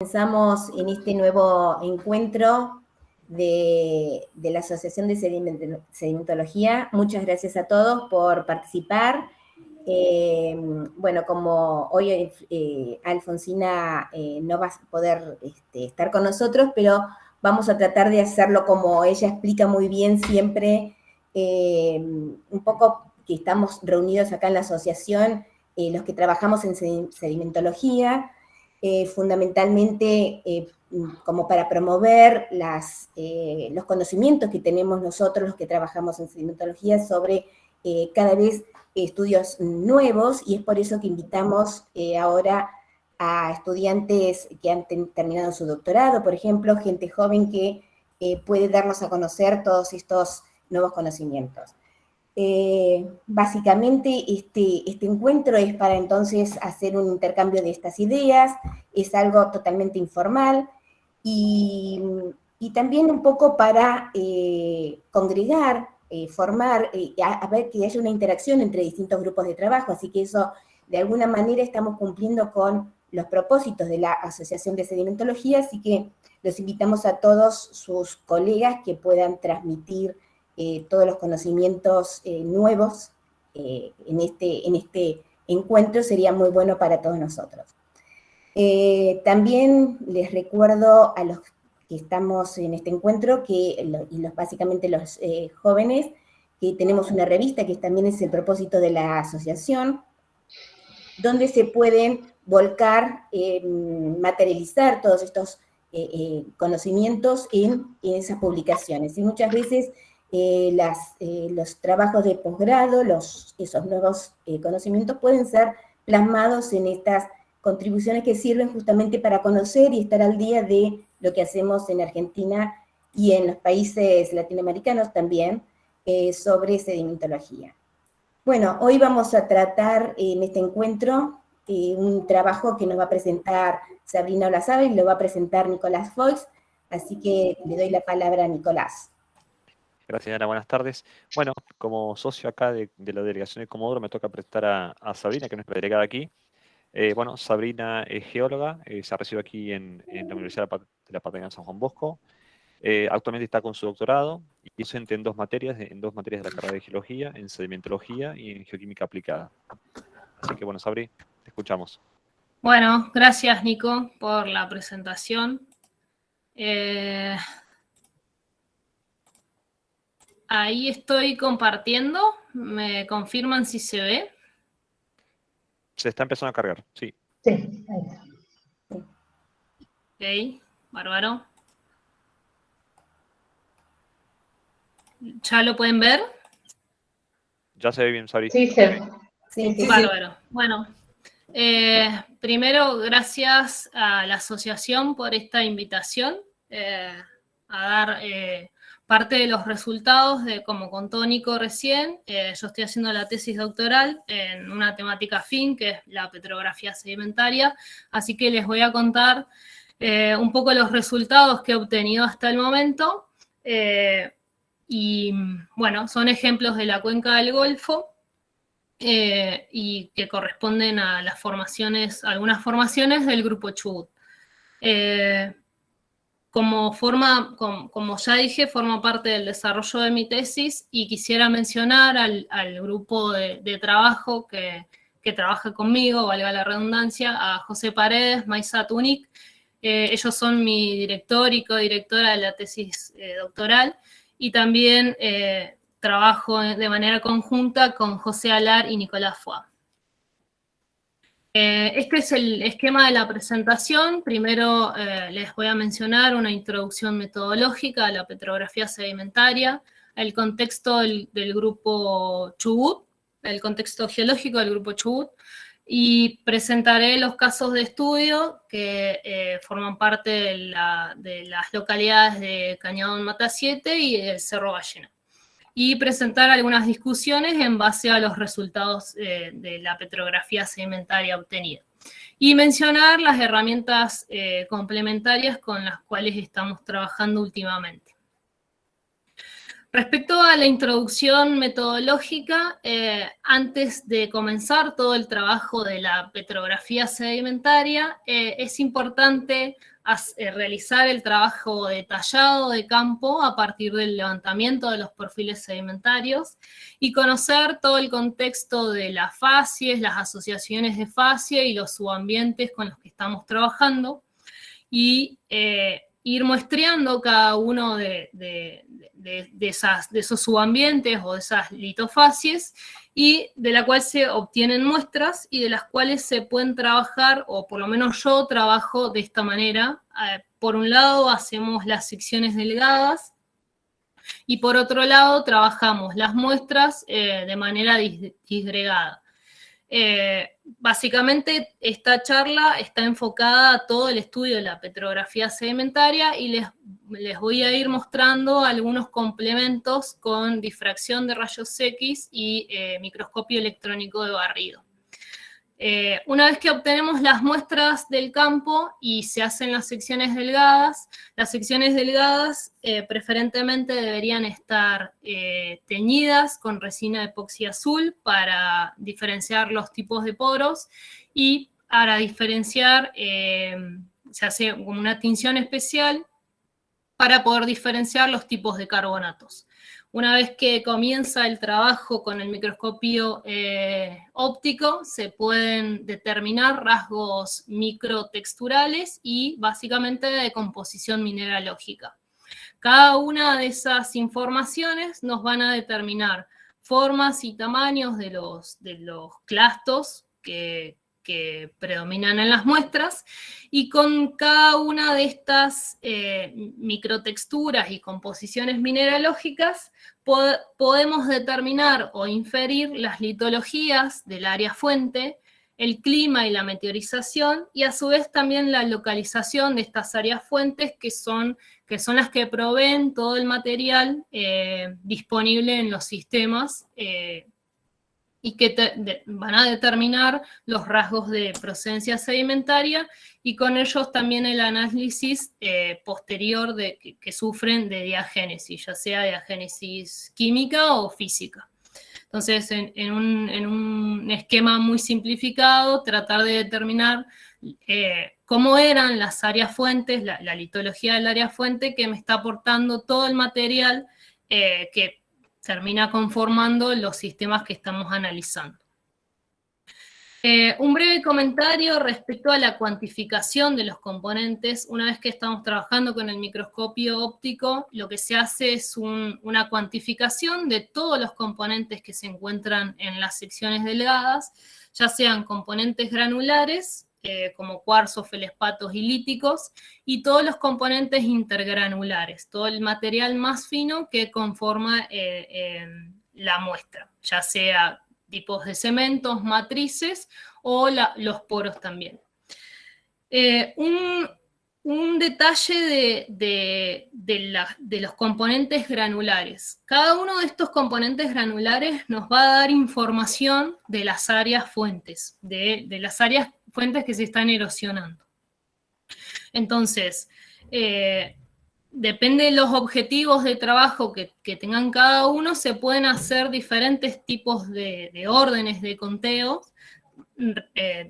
Comenzamos en este nuevo encuentro de la Asociación de Sedimentología. Muchas gracias a todos por participar. Bueno, como hoy Alfonsina no va a poder estar con nosotros, pero vamos a tratar de hacerlo como ella explica muy bien siempre, un poco que estamos reunidos acá en la asociación, los que trabajamos en sedimentología, fundamentalmente como para promover los conocimientos que tenemos nosotros, los que trabajamos en sedimentología, sobre cada vez estudios nuevos, y es por eso que invitamos ahora a estudiantes que han terminado su doctorado, por ejemplo, gente joven que puede darnos a conocer todos estos nuevos conocimientos. Básicamente este encuentro es para entonces hacer un intercambio de estas ideas, es algo totalmente informal y también un poco para congregar, formar, a ver que haya una interacción entre distintos grupos de trabajo, así que eso de alguna manera estamos cumpliendo con los propósitos de la Asociación de Sedimentología, así que los invitamos a todos sus colegas que puedan transmitir todos los conocimientos nuevos en este encuentro. Sería muy bueno para todos nosotros. También les recuerdo a los que estamos en este encuentro, básicamente los jóvenes, que tenemos una revista que también es el propósito de la asociación, donde se pueden volcar, materializar todos estos conocimientos en esas publicaciones. Y muchas veces los trabajos de posgrado, esos nuevos conocimientos pueden ser plasmados en estas contribuciones que sirven justamente para conocer y estar al día de lo que hacemos en Argentina y en los países latinoamericanos también sobre sedimentología. Bueno, hoy vamos a tratar en este encuentro un trabajo que nos va a presentar Sabrina Olazábal y lo va a presentar Nicolás Foix, así que le doy la palabra a Nicolás. Gracias, Ana. Buenas tardes. Bueno, como socio acá de la delegación de Comodoro, me toca presentar a Sabrina, que es nuestra delegada aquí. Bueno, Sabrina es geóloga, se recibió aquí en la Universidad de la Patagonia San Juan Bosco. Actualmente está con su doctorado y es docente en dos materias de la carrera de geología, en sedimentología y en geoquímica aplicada. Así que bueno, Sabri, te escuchamos. Bueno, gracias Nico por la presentación. Ahí estoy compartiendo. ¿Me confirman si se ve? Se está empezando a cargar, sí. Sí, ahí está. Ok, bárbaro. ¿Ya lo pueden ver? Ya se ve bien, Sabri. Sí, se ve. Sí. Bárbaro. Bueno, primero, gracias a la asociación por esta invitación a dar parte de los resultados de, como contó Nico recién, yo estoy haciendo la tesis doctoral en una temática afín, que es la petrografía sedimentaria, así que les voy a contar un poco los resultados que he obtenido hasta el momento, y bueno, son ejemplos de la cuenca del Golfo, y que corresponden a las formaciones, algunas formaciones del grupo Chubut. Como ya dije, forma parte del desarrollo de mi tesis y quisiera mencionar al grupo de trabajo que trabaja conmigo, valga la redundancia, a José Paredes, Maisa Tunic. Ellos son mi director y codirectora de la tesis doctoral, y también trabajo de manera conjunta con José Alar y Nicolás Foix. Este es el esquema de la presentación. Primero les voy a mencionar una introducción metodológica a la petrografía sedimentaria, el contexto del grupo Chubut, el contexto geológico del grupo Chubut, y presentaré los casos de estudio que forman parte de las localidades de Cañadón Mata 7 y el Cerro Ballena, y presentar algunas discusiones en base a los resultados de la petrografía sedimentaria obtenida. Y mencionar las herramientas complementarias con las cuales estamos trabajando últimamente. Respecto a la introducción metodológica, antes de comenzar todo el trabajo de la petrografía sedimentaria, es importante realizar el trabajo detallado de campo a partir del levantamiento de los perfiles sedimentarios y conocer todo el contexto de las facies, las asociaciones de facie y los subambientes con los que estamos trabajando, y ir muestreando cada uno de esos subambientes o de esas litofacies, y de la cual se obtienen muestras y de las cuales se pueden trabajar, o por lo menos yo trabajo de esta manera. Por un lado hacemos las secciones delgadas y por otro lado trabajamos las muestras de manera disgregada. Básicamente esta charla está enfocada a todo el estudio de la petrografía sedimentaria y les voy a ir mostrando algunos complementos con difracción de rayos X y microscopio electrónico de barrido. Una vez que obtenemos las muestras del campo y se hacen las secciones delgadas preferentemente deberían estar teñidas con resina epoxi azul para diferenciar los tipos de poros, y para diferenciar se hace como una tinción especial para poder diferenciar los tipos de carbonatos. Una vez que comienza el trabajo con el microscopio óptico, se pueden determinar rasgos microtexturales y básicamente de composición mineralógica. Cada una de esas informaciones nos van a determinar formas y tamaños de los clastos que predominan en las muestras, y con cada una de estas microtexturas y composiciones mineralógicas podemos determinar o inferir las litologías del área fuente, el clima y la meteorización, y a su vez también la localización de estas áreas fuentes que son las que proveen todo el material disponible en los sistemas, y que van a determinar los rasgos de procedencia sedimentaria, y con ellos también el análisis posterior que sufren de diagénesis, ya sea diagénesis química o física. Entonces, en un esquema muy simplificado, tratar de determinar cómo eran las áreas fuentes, la litología del área fuente que me está aportando todo el material que termina conformando los sistemas que estamos analizando. Un breve comentario respecto a la cuantificación de los componentes. Una vez que estamos trabajando con el microscopio óptico, lo que se hace es una cuantificación de todos los componentes que se encuentran en las secciones delgadas, ya sean componentes granulares, como cuarzos, felespatos y líticos, y todos los componentes intergranulares, todo el material más fino que conforma la muestra, ya sea tipos de cementos, matrices o los poros también. Un detalle de los componentes granulares. Cada uno de estos componentes granulares nos va a dar información de las áreas fuentes, de las áreas fuentes que se están erosionando. Entonces, depende de los objetivos de trabajo que tengan cada uno, se pueden hacer diferentes tipos de órdenes de conteo,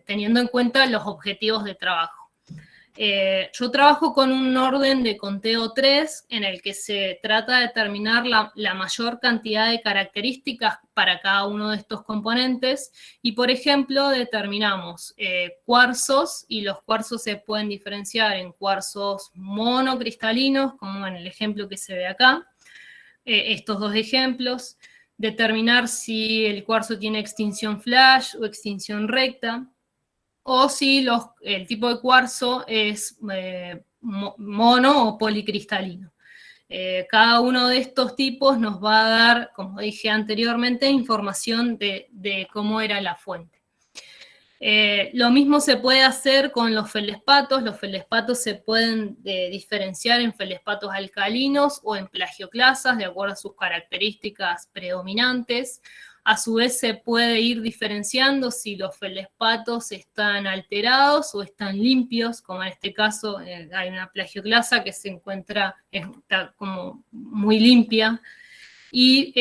teniendo en cuenta los objetivos de trabajo. Yo trabajo con un orden de conteo 3, en el que se trata de determinar la mayor cantidad de características para cada uno de estos componentes, y por ejemplo determinamos cuarzos, y los cuarzos se pueden diferenciar en cuarzos monocristalinos, como en el ejemplo que se ve acá, estos dos ejemplos, determinar si el cuarzo tiene extinción flash o extinción recta, o si el tipo de cuarzo es mono o policristalino. Cada uno de estos tipos nos va a dar, como dije anteriormente, información de cómo era la fuente. Lo mismo se puede hacer con los felespatos. Los felespatos se pueden diferenciar en felespatos alcalinos o en plagioclasas, de acuerdo a sus características predominantes. A su vez se puede ir diferenciando si los felespatos están alterados o están limpios, como en este caso hay una plagioclasa que se encuentra, está como muy limpia, y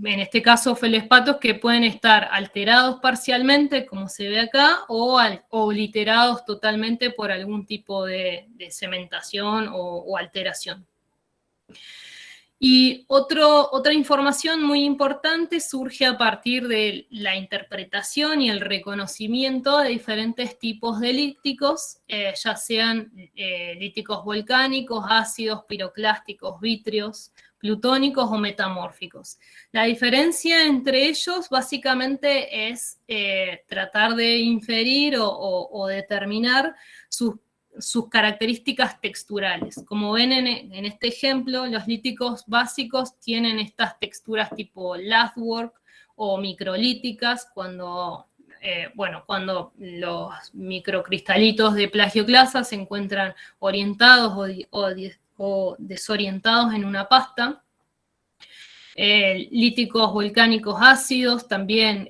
en este caso felespatos que pueden estar alterados parcialmente, como se ve acá, o obliterados totalmente por algún tipo de cementación o alteración. Y otra información muy importante surge a partir de la interpretación y el reconocimiento de diferentes tipos de líticos, ya sean líticos volcánicos, ácidos, piroclásticos, vítreos, plutónicos o metamórficos. La diferencia entre ellos básicamente es tratar de inferir o determinar sus características texturales. Como ven en este ejemplo, los líticos básicos tienen estas texturas tipo lathwork o microlíticas, cuando los microcristalitos de plagioclasa se encuentran orientados o desorientados en una pasta. Líticos volcánicos ácidos, también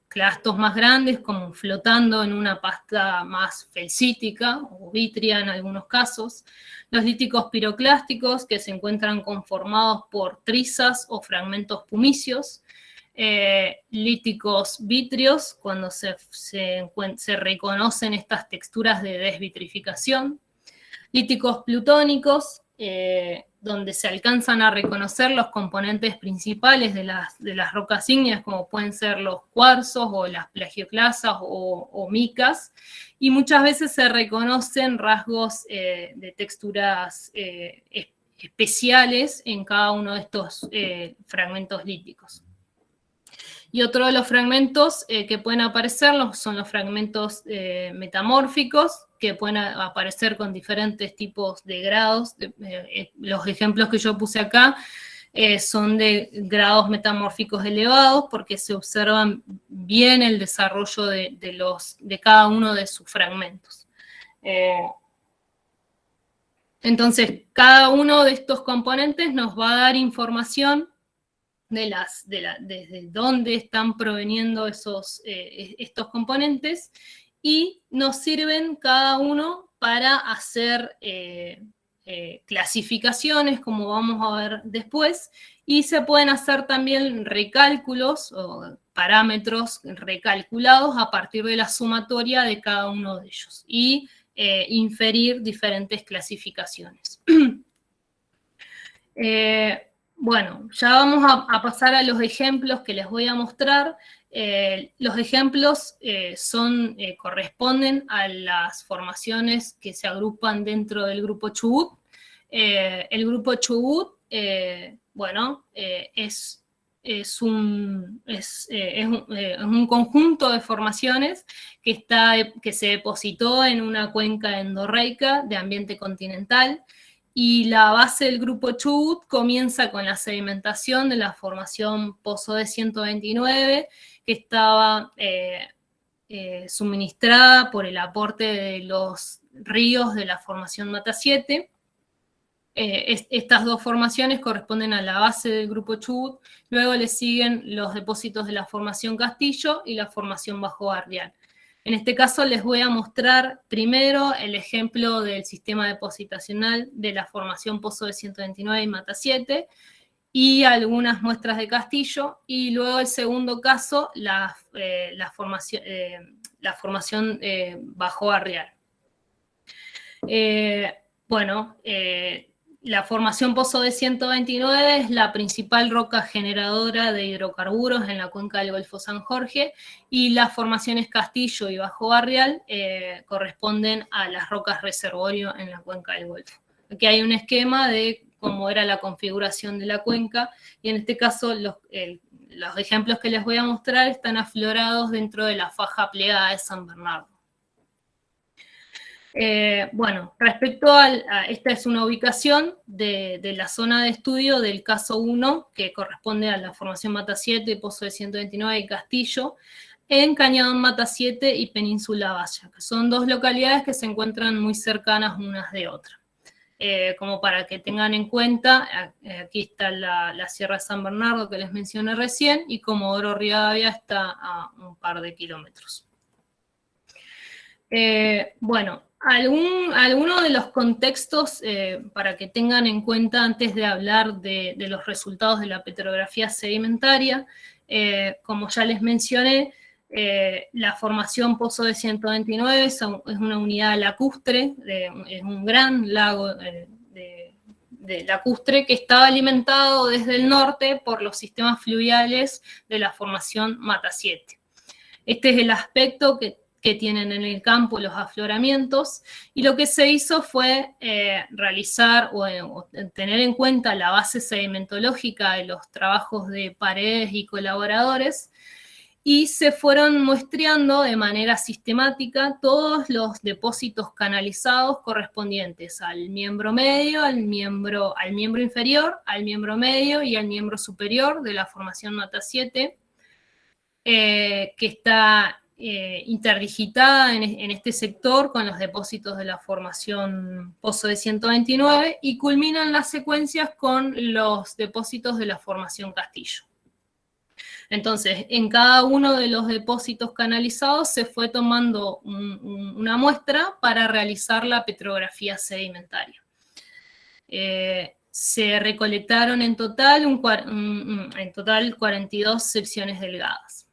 clastos más grandes, como flotando en una pasta más felsítica o vítrea en algunos casos. Los líticos piroclásticos, que se encuentran conformados por trizas o fragmentos pumicios. Líticos vítreos, cuando se reconocen estas texturas de desvitrificación. Líticos plutónicos, donde se alcanzan a reconocer los componentes principales de las rocas ígneas, como pueden ser los cuarzos o las plagioclasas o micas, y muchas veces se reconocen rasgos de texturas especiales en cada uno de estos fragmentos líticos. Y otro de los fragmentos que pueden aparecer son los fragmentos metamórficos, que pueden aparecer con diferentes tipos de grados. Los ejemplos que yo puse acá son de grados metamórficos elevados, porque se observan bien el desarrollo de cada uno de sus fragmentos. Entonces, cada uno de estos componentes nos va a dar información desde dónde están proveniendo estos componentes, y nos sirven cada uno para hacer clasificaciones, como vamos a ver después, y se pueden hacer también recálculos o parámetros recalculados a partir de la sumatoria de cada uno de ellos, y inferir diferentes clasificaciones. Bueno, ya vamos a pasar a los ejemplos que les voy a mostrar. Los ejemplos corresponden a las formaciones que se agrupan dentro del grupo Chubut. El grupo Chubut, es un conjunto de formaciones que se depositó en una cuenca endorreica de ambiente continental. Y la base del grupo Chubut comienza con la sedimentación de la formación Pozo de 129, que estaba suministrada por el aporte de los ríos de la formación Mata 7. Estas dos formaciones corresponden a la base del grupo Chubut. Luego le siguen los depósitos de la formación Castillo y la formación Bajo Barrial. En este caso les voy a mostrar primero el ejemplo del sistema depositacional de la formación Pozo de 129 y Mata 7 y algunas muestras de Castillo, y luego el segundo caso, la formación Bajo Barrial. La formación Pozo de 129 es la principal roca generadora de hidrocarburos en la cuenca del Golfo San Jorge, y las formaciones Castillo y Bajo Barrial corresponden a las rocas reservorio en la cuenca del Golfo. Aquí hay un esquema de cómo era la configuración de la cuenca, y en este caso los ejemplos que les voy a mostrar están aflorados dentro de la faja plegada de San Bernardo. Respecto esta es una ubicación de la zona de estudio del caso 1, que corresponde a la formación Mata 7, Pozo de 129 y Castillo, en Cañadón Mata 7 y Península Valla, que son dos localidades que se encuentran muy cercanas unas de otras. Como para que tengan en cuenta, aquí está la Sierra de San Bernardo que les mencioné recién, y Comodoro Rivadavia está a un par de kilómetros. Algunos de los contextos para que tengan en cuenta antes de hablar de los resultados de la petrografía sedimentaria, como ya les mencioné, la formación Pozo de 129 es una unidad lacustre, es un gran lago de lacustre que estaba alimentado desde el norte por los sistemas fluviales de la formación Mata 7. Este es el aspecto que tienen en el campo los afloramientos, y lo que se hizo fue realizar o tener en cuenta la base sedimentológica de los trabajos de Paredes y colaboradores, y se fueron muestreando de manera sistemática todos los depósitos canalizados correspondientes al miembro medio, al miembro inferior, al miembro medio y al miembro superior de la formación Mata 7, que está interdigitada en este sector con los depósitos de la formación Pozo de 129, y culminan las secuencias con los depósitos de la formación Castillo. Entonces, en cada uno de los depósitos canalizados se fue tomando una muestra para realizar la petrografía sedimentaria. Se recolectaron en total 42 secciones delgadas.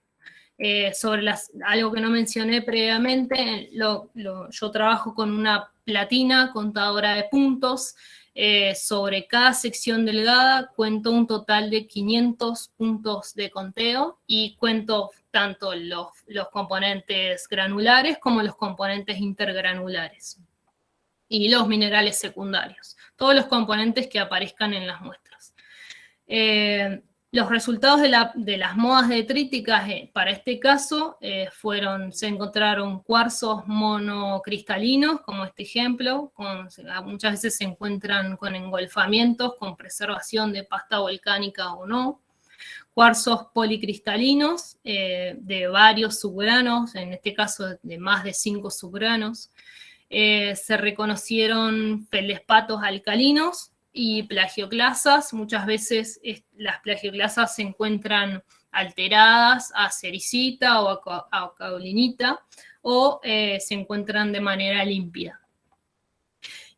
Sobre algo que no mencioné previamente, yo trabajo con una platina contadora de puntos. Sobre cada sección delgada cuento un total de 500 puntos de conteo, y cuento tanto los componentes granulares como los componentes intergranulares y los minerales secundarios, todos los componentes que aparezcan en las muestras. Los resultados de las modas detríticas para este caso se encontraron cuarzos monocristalinos, como este ejemplo, muchas veces se encuentran con engolfamientos, con preservación de pasta volcánica o no. Cuarzos policristalinos de varios subgranos, en este caso de más de 5 subgranos. Se reconocieron feldespatos alcalinos y plagioclasas. Muchas veces las plagioclasas se encuentran alteradas a sericita o a caolinita, o se encuentran de manera límpida.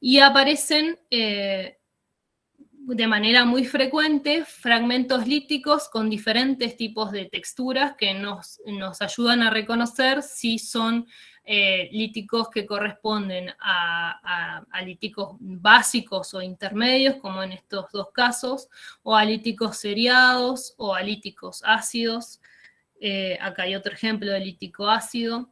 Y aparecen de manera muy frecuente fragmentos líticos con diferentes tipos de texturas que nos ayudan a reconocer si son líticos que corresponden a líticos básicos o intermedios, como en estos dos casos, o a líticos seriados o a líticos ácidos. Acá hay otro ejemplo de lítico ácido.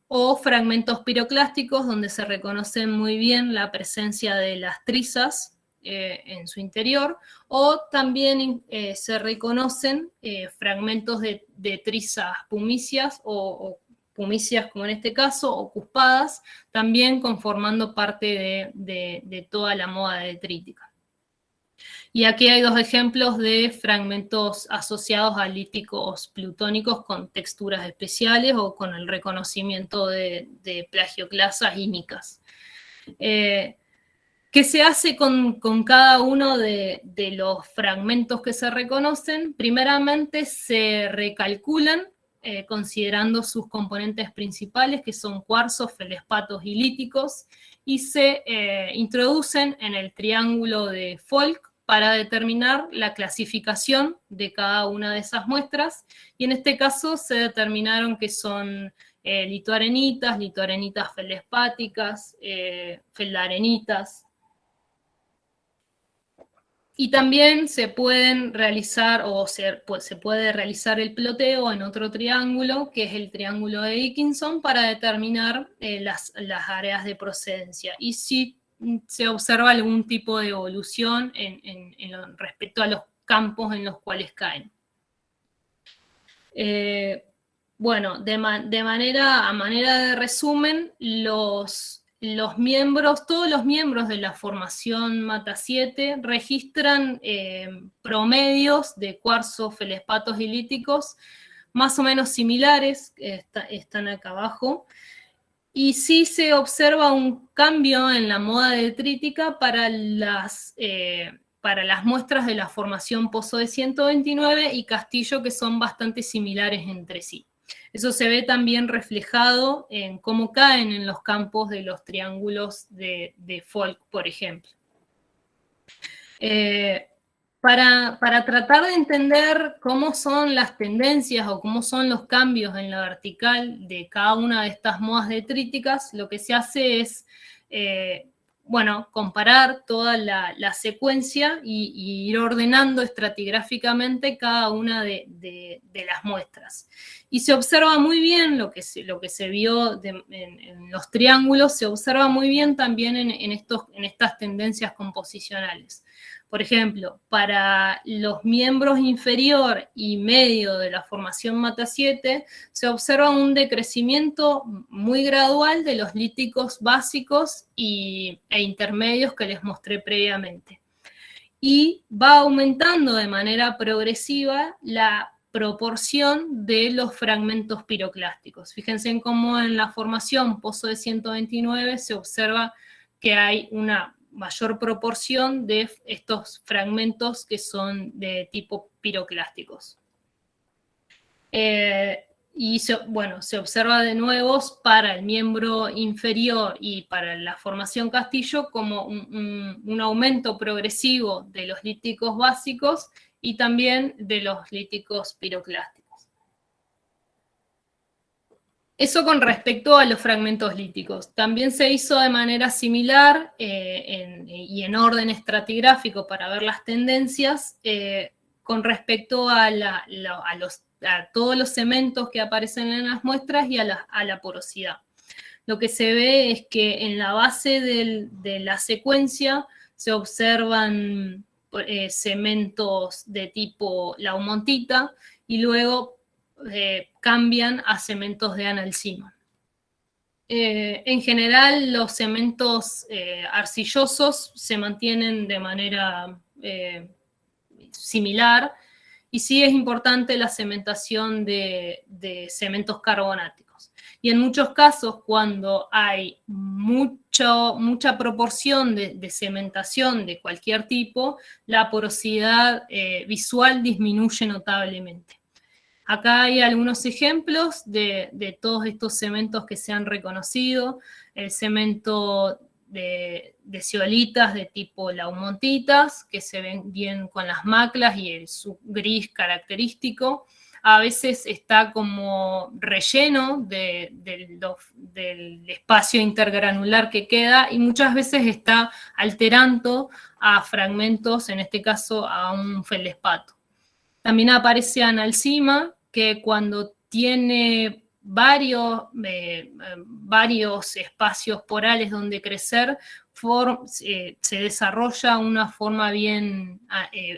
O fragmentos piroclásticos, donde se reconoce muy bien la presencia de las trizas en su interior, o también se reconocen fragmentos de trizas pumicias o pumicias, como en este caso, o cuspadas, también conformando parte de toda la moda detrítica. Y aquí hay dos ejemplos de fragmentos asociados a líticos plutónicos con texturas especiales o con el reconocimiento de plagioclasas y micas. ¿Qué se hace con cada uno de los fragmentos que se reconocen? Primeramente se recalculan considerando sus componentes principales, que son cuarzos, feldespatos y líticos, y se introducen en el triángulo de Folk para determinar la clasificación de cada una de esas muestras, y en este caso se determinaron que son litoarenitas feldespáticas, feldarenitas. Y también se pueden realizar, se puede realizar el ploteo en otro triángulo, que es el triángulo de Dickinson, para determinar las áreas de procedencia. Y si se observa algún tipo de evolución respecto a los campos en los cuales caen. Bueno, a manera de resumen, todos los miembros de la formación Mata 7 registran promedios de cuarzos, feldespatos y líticos más o menos similares, están acá abajo, y sí se observa un cambio en la moda detrítica para las muestras de la formación Pozo de 129 y Castillo, que son bastante similares entre sí. Eso se ve también reflejado en cómo caen en los campos de los triángulos de Folk, por ejemplo. Para tratar de entender cómo son las tendencias o cómo son los cambios en la vertical de cada una de estas modas detríticas, lo que se hace es, bueno, comparar toda la secuencia y ir ordenando estratigráficamente cada una de las muestras. Y se observa muy bien lo que se vio en los triángulos, se observa muy bien también en estas tendencias composicionales. Por ejemplo, para los miembros inferior y medio de la formación Mata 7, se observa un decrecimiento muy gradual de los líticos básicos e intermedios que les mostré previamente. Y va aumentando de manera progresiva la proporción de los fragmentos piroclásticos. Fíjense en cómo en la formación Pozo de 129 se observa que hay una mayor proporción de estos fragmentos que son de tipo piroclásticos. Y se observa de nuevo para el miembro inferior y para la formación Castillo como un aumento progresivo de los líticos básicos y también de los líticos piroclásticos. Eso con respecto a los fragmentos líticos. También se hizo de manera similar y en orden estratigráfico para ver las tendencias con respecto a todos los cementos que aparecen en las muestras y a la porosidad. Lo que se ve es que en la base de la secuencia se observan cementos de tipo laumontita y luego cambian a cementos de analcima. En general, los cementos arcillosos se mantienen de manera similar, y sí es importante la cementación de cementos carbonáticos. Y en muchos casos, cuando hay mucha proporción de cementación de cualquier tipo, la porosidad visual disminuye notablemente. Acá hay algunos ejemplos de todos estos cementos que se han reconocido. El cemento de zeolitas de tipo laumontitas, que se ven bien con las maclas y su gris característico. A veces está como relleno del espacio intergranular que queda y muchas veces está alterando a fragmentos, en este caso a un feldespato. También aparece analcima, que cuando tiene varios espacios porales donde crecer, se desarrolla una forma bien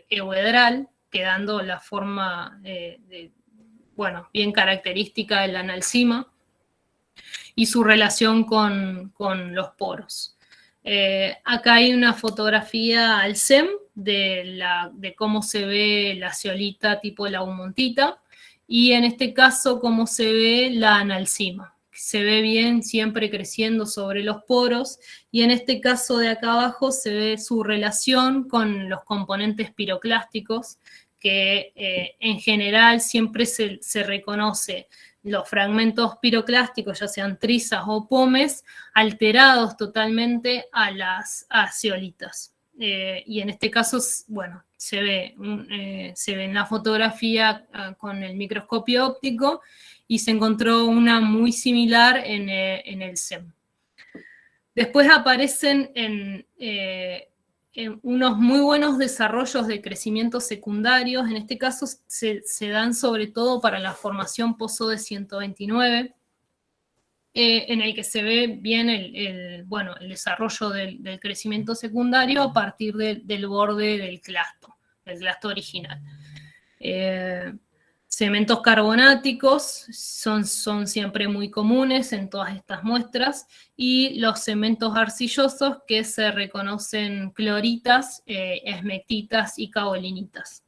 euedral, quedando la forma bien característica del analcima y su relación con los poros. Acá hay una fotografía al SEM de cómo se ve la zeolita tipo laumontita, y en este caso cómo se ve la analcima. Se ve bien siempre creciendo sobre los poros, y en este caso de acá abajo se ve su relación con los componentes piroclásticos, que en general siempre se reconoce los fragmentos piroclásticos, ya sean trizas o pomes, alterados totalmente a las zeolitas. Y en este caso, bueno, se ve en la fotografía con el microscopio óptico, y se encontró una muy similar en el SEM. Después aparecen en unos muy buenos desarrollos de crecimiento secundarios. En este caso se dan sobre todo para la formación Pozo de 129, en el que se ve bien el desarrollo del crecimiento secundario a partir del borde del clasto original. Cementos carbonáticos son siempre muy comunes en todas estas muestras, y los cementos arcillosos, que se reconocen cloritas, esmectitas y caolinitas.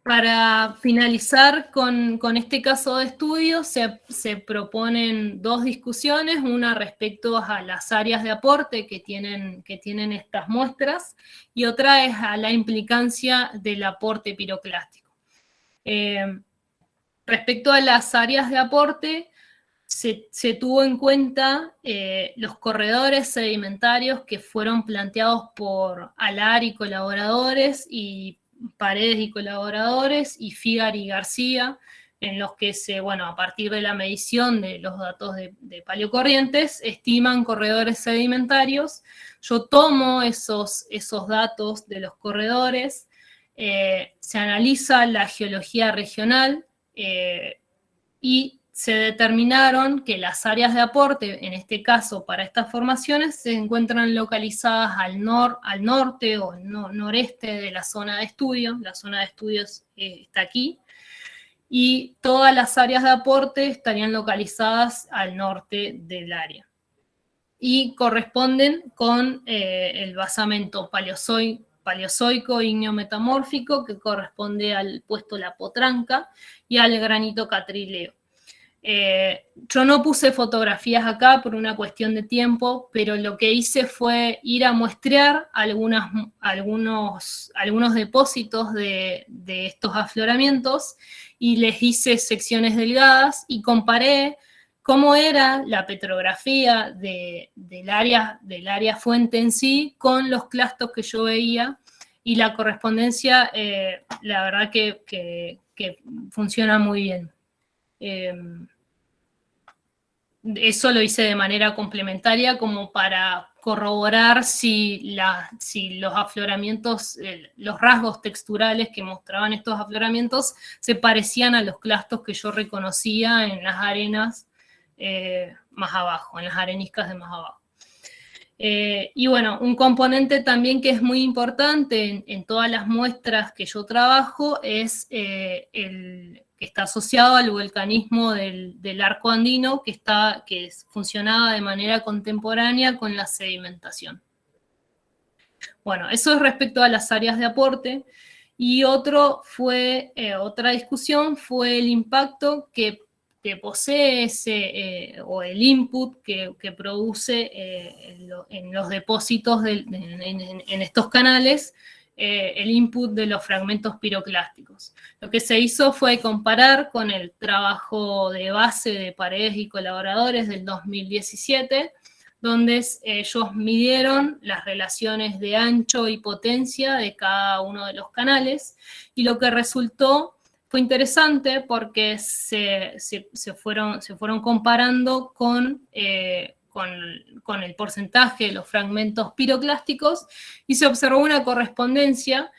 Para finalizar con este caso de estudio, se proponen dos discusiones, una respecto a las áreas de aporte que tienen estas muestras, y otra es a la implicancia del aporte piroclástico. Respecto a las áreas de aporte, se tuvo en cuenta los corredores sedimentarios que fueron planteados por Alar y colaboradores, y Paredes y colaboradores, y Figar y García, en los que a partir de la medición de los datos de paleocorrientes, estiman corredores sedimentarios. Yo tomo esos datos de los corredores, se analiza la geología regional, y se determinaron que las áreas de aporte, en este caso para estas formaciones, se encuentran localizadas al norte o noreste de la zona de estudio. La zona de estudios está aquí, y todas las áreas de aporte estarían localizadas al norte del área. Y corresponden con el basamento paleozoico ígneo metamórfico, que corresponde al puesto La Potranca, y al granito catrileo. Yo no puse fotografías acá por una cuestión de tiempo, pero lo que hice fue ir a muestrear algunos depósitos de estos afloramientos, y les hice secciones delgadas y comparé cómo era la petrografía del área fuente en sí con los clastos que yo veía, y la correspondencia, la verdad que funciona muy bien. Eso lo hice de manera complementaria, como para corroborar si los afloramientos, los rasgos texturales que mostraban estos afloramientos se parecían a los clastos que yo reconocía en las arenas más abajo, en las areniscas de más abajo. Y bueno, un componente también que es muy importante en todas las muestras que yo trabajo es que está asociado al volcanismo del arco andino, que funcionaba de manera contemporánea con la sedimentación. Bueno, eso es respecto a las áreas de aporte. Y otra discusión fue el impacto que posee o el input que produce en los depósitos en estos canales, el input de los fragmentos piroclásticos. Lo que se hizo fue comparar con el trabajo de base de Paredes y colaboradores del 2017, donde ellos midieron las relaciones de ancho y potencia de cada uno de los canales, y lo que resultó fue interesante porque se fueron comparando con el porcentaje de los fragmentos piroclásticos, y se observó una correspondencia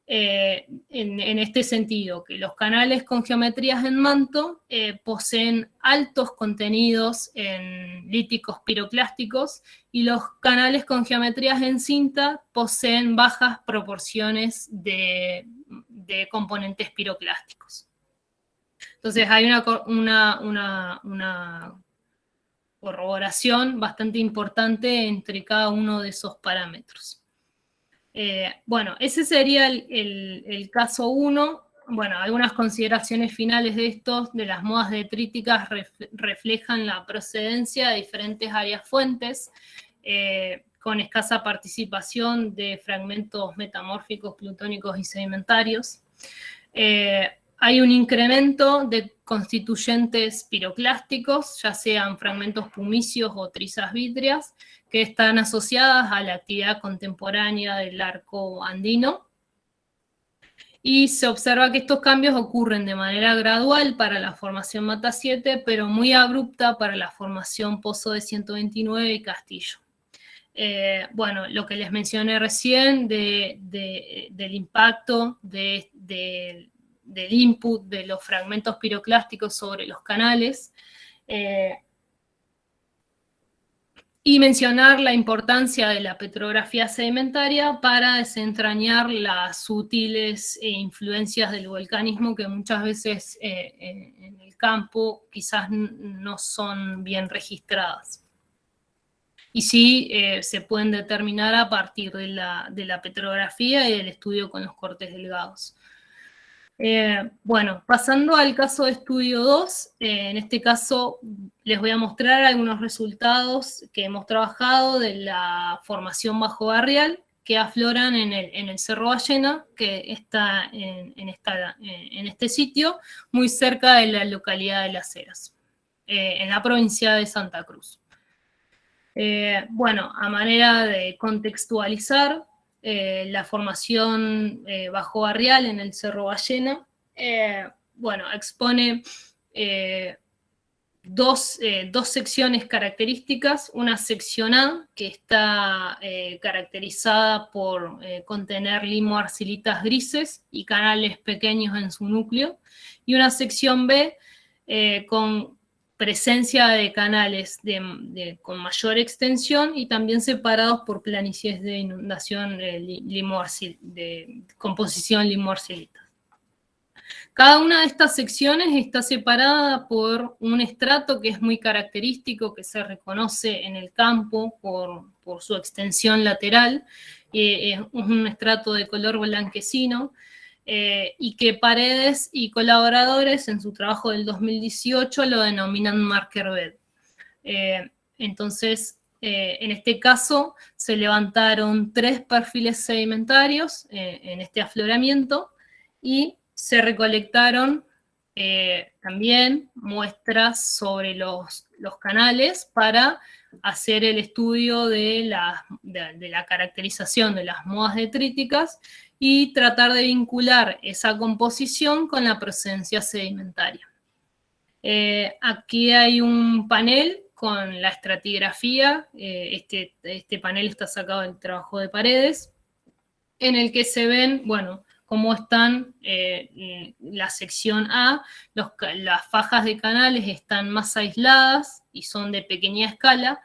en este sentido, que los canales con geometrías en manto poseen altos contenidos en líticos piroclásticos, y los canales con geometrías en cinta poseen bajas proporciones de componentes piroclásticos. Entonces hay una corroboración bastante importante entre cada uno de esos parámetros. Bueno, ese sería el caso 1. Bueno, algunas consideraciones finales de las modas detríticas reflejan la procedencia de diferentes áreas fuentes, con escasa participación de fragmentos metamórficos, plutónicos y sedimentarios. Hay un incremento de constituyentes piroclásticos, ya sean fragmentos pumicios o trizas vítreas, que están asociadas a la actividad contemporánea del arco andino. Y se observa que estos cambios ocurren de manera gradual para la formación Mata 7, pero muy abrupta para la formación Pozo de 129 y Castillo. Bueno, lo que les mencioné recién del impacto del input de los fragmentos piroclásticos sobre los canales, y mencionar la importancia de la petrografía sedimentaria para desentrañar las sutiles influencias del volcanismo que muchas veces en el campo quizás no son bien registradas. Y sí se pueden determinar a partir de la petrografía y del estudio con los cortes delgados. Bueno, pasando al caso de estudio 2, en este caso les voy a mostrar algunos resultados que hemos trabajado de la formación bajo barrial que afloran en el Cerro Ballena, que está en este sitio, muy cerca de la localidad de Las Heras, en la provincia de Santa Cruz. Bueno, a manera de contextualizar, la formación bajo barrial en el Cerro Ballena, bueno, expone dos secciones características, una sección A que está caracterizada por contener limo-arcilitas grises y canales pequeños en su núcleo, y una sección B con presencia de canales con mayor extensión y también separados por planicies de inundación de composición limo-arcilita. Cada una de estas secciones está separada por un estrato que es muy característico, que se reconoce en el campo por su extensión lateral. Es un estrato de color blanquecino y que Paredes y colaboradores en su trabajo del 2018 lo denominan marker bed. Entonces, en este caso se levantaron 3 perfiles sedimentarios en este afloramiento y se recolectaron también muestras sobre los canales para hacer el estudio de la caracterización de las moas detríticas y tratar de vincular esa composición con la presencia sedimentaria. Aquí hay un panel con la estratigrafía, este panel está sacado del trabajo de Paredes, en el que se ven, bueno, cómo están la sección A, las fajas de canales están más aisladas y son de pequeña escala,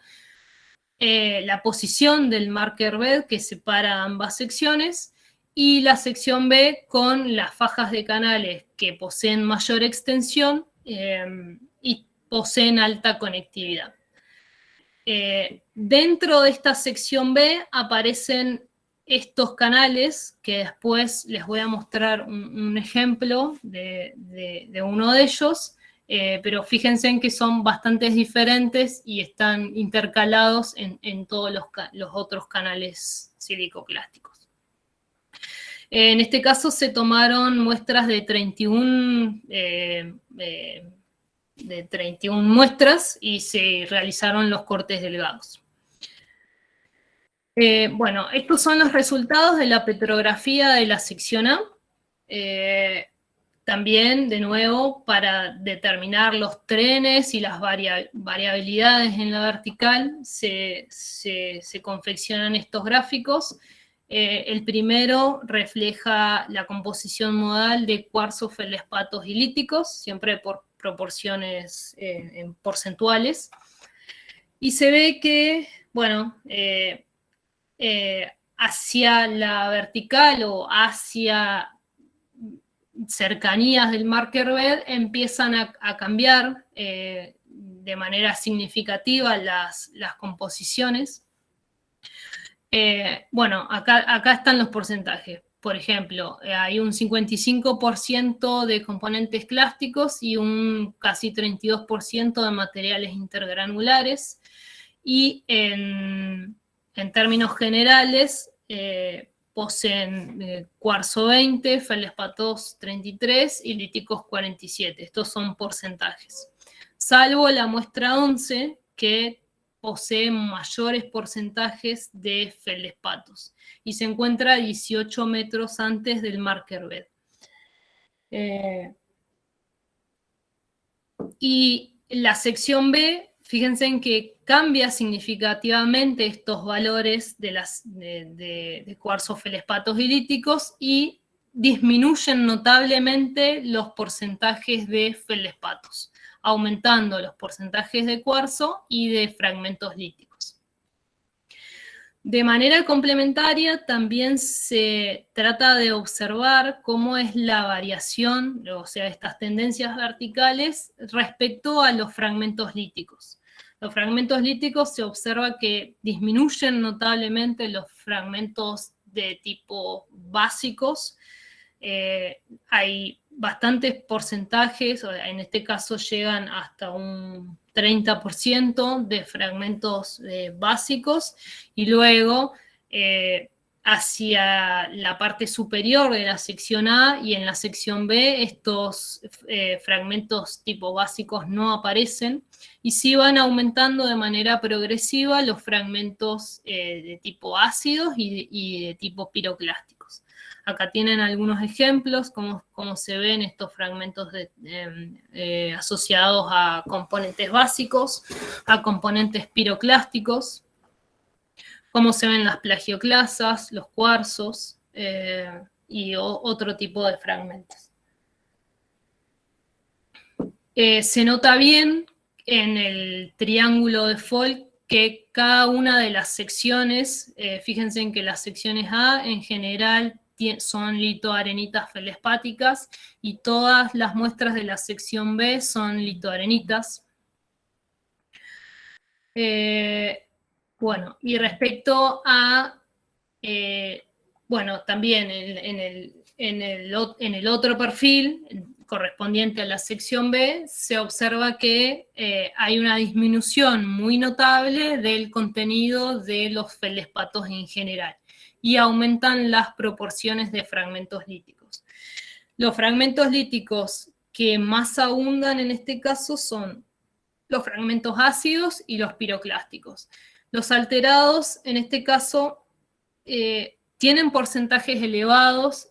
la posición del marker bed que separa ambas secciones, y la sección B con las fajas de canales que poseen mayor extensión y poseen alta conectividad. Dentro de esta sección B aparecen estos canales, que después les voy a mostrar un ejemplo de uno de ellos, pero fíjense en que son bastante diferentes y están intercalados en todos los otros canales silicoclásticos. En este caso se tomaron muestras de 31 muestras y se realizaron los cortes delgados. Bueno, estos son los resultados de la petrografía de la sección A. También, de nuevo, para determinar los trenes y las variabilidades en la vertical, se confeccionan estos gráficos. El primero refleja la composición modal de cuarzo, feldespatos y líticos, siempre por proporciones porcentuales. Y se ve que, bueno, hacia la vertical o hacia cercanías del marker bed empiezan a cambiar de manera significativa las composiciones. Bueno, acá están los porcentajes. Por ejemplo, hay un 55% de componentes clásticos y un casi 32% de materiales intergranulares. Y en términos generales, poseen cuarzo 20, feldespatos 33 y líticos 47. Estos son porcentajes. Salvo la muestra 11, que posee mayores porcentajes de feldespatos y se encuentra 18 metros antes del marker bed. Y la sección B, fíjense en que cambia significativamente estos valores de cuarzo, feldespatos y líticos y disminuyen notablemente los porcentajes de feldespatos, aumentando los porcentajes de cuarzo y de fragmentos líticos. De manera complementaria, también se trata de observar cómo es la variación, o sea, estas tendencias verticales respecto a los fragmentos líticos. Los fragmentos líticos se observa que disminuyen notablemente los fragmentos de tipo básicos hay bastantes porcentajes, en este caso llegan hasta un 30% de fragmentos básicos, y luego hacia la parte superior de la sección A y en la sección B estos fragmentos tipo básicos no aparecen, y sí van aumentando de manera progresiva los fragmentos de tipo ácidos y de tipo piroclásticos. Acá tienen algunos ejemplos, como se ven estos fragmentos asociados a componentes básicos, a componentes piroclásticos, cómo se ven las plagioclasas, los cuarzos y otro tipo de fragmentos. Se nota bien en el triángulo de Folk que cada una de las secciones, fíjense en que las secciones A en general son litoarenitas feldespáticas y todas las muestras de la sección B son litoarenitas. Bueno, y respecto a, bueno, también en el otro perfil correspondiente a la sección B, se observa que hay una disminución muy notable del contenido de los feldespatos en general y aumentan las proporciones de fragmentos líticos. Los fragmentos líticos que más abundan en este caso son los fragmentos ácidos y los piroclásticos. Los alterados, en este caso, tienen porcentajes elevados.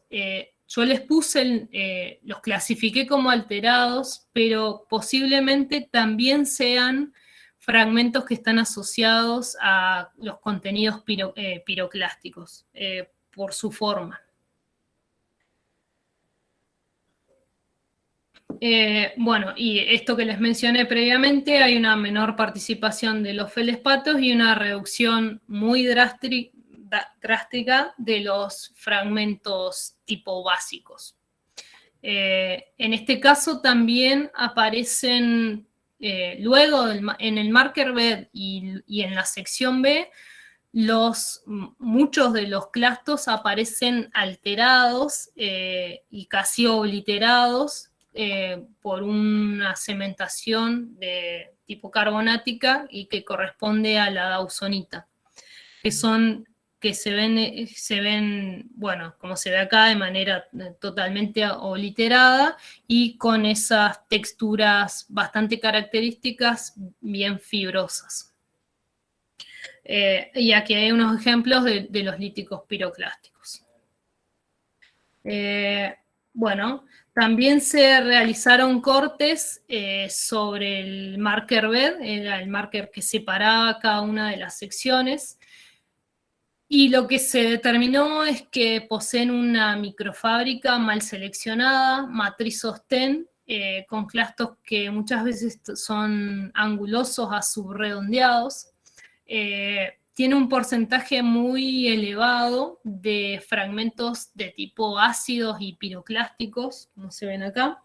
Yo les puse, los clasifiqué como alterados, pero posiblemente también sean fragmentos que están asociados a los contenidos piroclásticos, por su forma. Bueno, y esto que les mencioné previamente, hay una menor participación de los feldespatos y una reducción muy drástica de los fragmentos tipo básicos. En este caso también aparecen, luego en el marker bed y en la sección B, muchos de los clastos aparecen alterados y casi obliterados por una cementación de tipo carbonática y que corresponde a la dausonita, que se ven, bueno, como se ve acá, de manera totalmente obliterada y con esas texturas bastante características, bien fibrosas. Y aquí hay unos ejemplos de los líticos piroclásticos. Bueno, también se realizaron cortes sobre el marker bed, era el marker que separaba cada una de las secciones, y lo que se determinó es que poseen una microfábrica mal seleccionada, matriz sostén, con clastos que muchas veces son angulosos a subredondeados. Tiene un porcentaje muy elevado de fragmentos de tipo ácidos y piroclásticos, como se ven acá.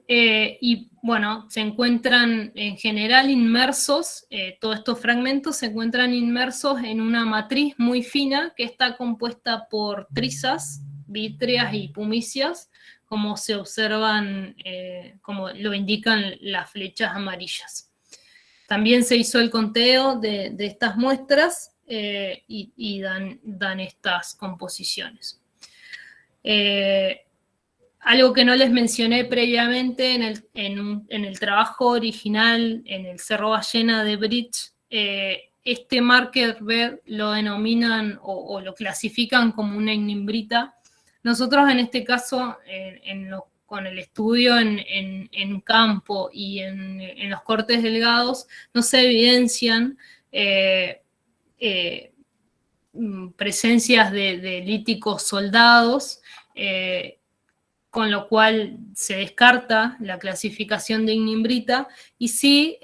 Y bueno, se encuentran en general inmersos, todos estos fragmentos se encuentran inmersos en una matriz muy fina que está compuesta por trizas vítreas y pumicias, como se observan, como lo indican las flechas amarillas. También se hizo el conteo de estas muestras y dan estas composiciones. Algo que no les mencioné previamente en el trabajo original en el Cerro Ballena de Bridge, este marker bed lo denominan o lo clasifican como una ignimbrita. Nosotros en este caso, con el estudio en campo y en los cortes delgados, no se evidencian presencias de líticos soldados, con lo cual se descarta la clasificación de ignimbrita, y sí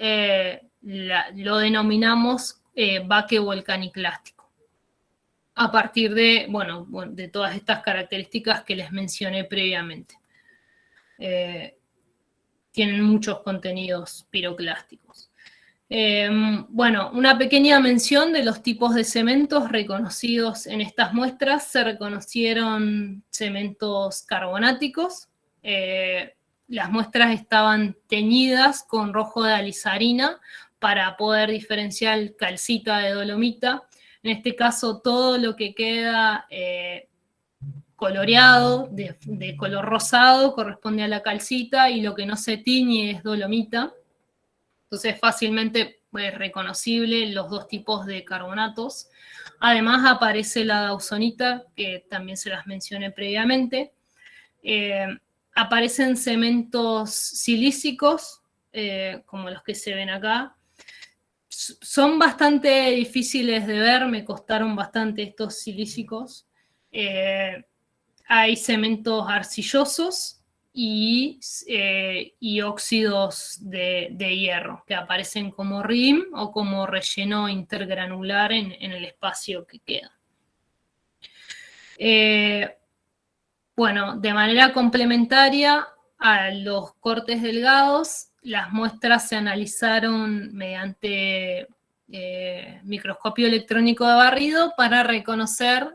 lo denominamos baque volcaniclástico, a partir de, bueno, de todas estas características que les mencioné previamente. Tienen muchos contenidos piroclásticos. Bueno, una pequeña mención de los tipos de cementos reconocidos en estas muestras. Se reconocieron cementos carbonáticos. Las muestras estaban teñidas con rojo de alizarina para poder diferenciar calcita de dolomita. En este caso, todo lo que queda coloreado, de color rosado, corresponde a la calcita, y lo que no se tiñe es dolomita. Entonces, fácilmente reconocible los dos tipos de carbonatos. Además, aparece la dausonita, que también se las mencioné previamente. Aparecen cementos silícicos, como los que se ven acá. Son bastante difíciles de ver, me costaron bastante estos silícicos. Hay cementos arcillosos y óxidos de hierro, que aparecen como RIM o como relleno intergranular en el espacio que queda. Bueno, de manera complementaria a los cortes delgados, las muestras se analizaron mediante microscopio electrónico de barrido para reconocer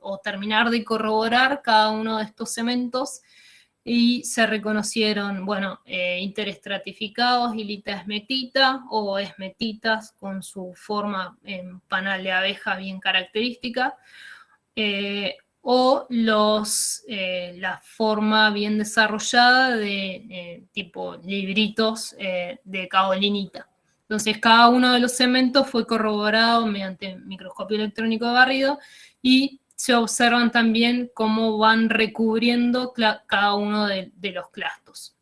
o terminar de corroborar cada uno de estos cementos, y se reconocieron, bueno, interestratificados, hilita esmetita o esmetitas con su forma en panal de abeja bien característica, o la forma bien desarrollada de tipo libritos de kaolinita. Entonces, cada uno de los cementos fue corroborado mediante microscopio electrónico de barrido, y se observan también cómo van recubriendo cada uno de los clastos.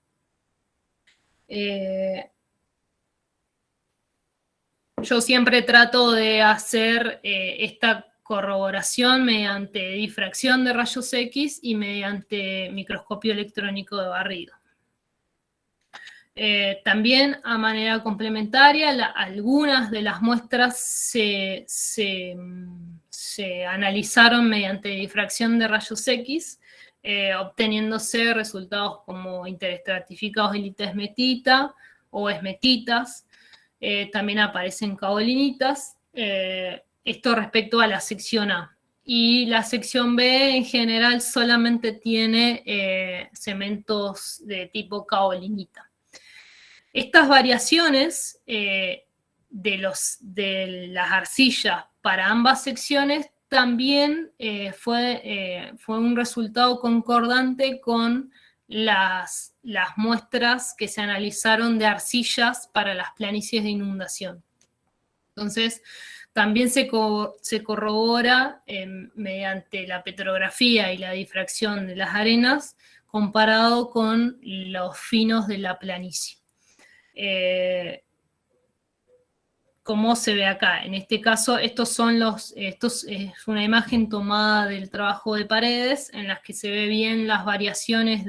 Yo siempre trato de hacer esta corroboración mediante difracción de rayos X y mediante microscopio electrónico de barrido. También, a manera complementaria, algunas de las muestras se analizaron mediante difracción de rayos X, obteniéndose resultados como interestratificados hilita esmetita o esmetitas. También aparecen kaolinitas. Esto respecto a la sección A. Y la sección B en general solamente tiene cementos de tipo kaolinita. Estas variaciones de las arcillas para ambas secciones también fue un resultado concordante con las muestras que se analizaron de arcillas para las planicies de inundación. Entonces, también se corrobora mediante la petrografía y la difracción de las arenas comparado con los finos de la planicie. Como se ve acá, en este caso, esto es una imagen tomada del trabajo de Paredes, en las que se ve bien las variaciones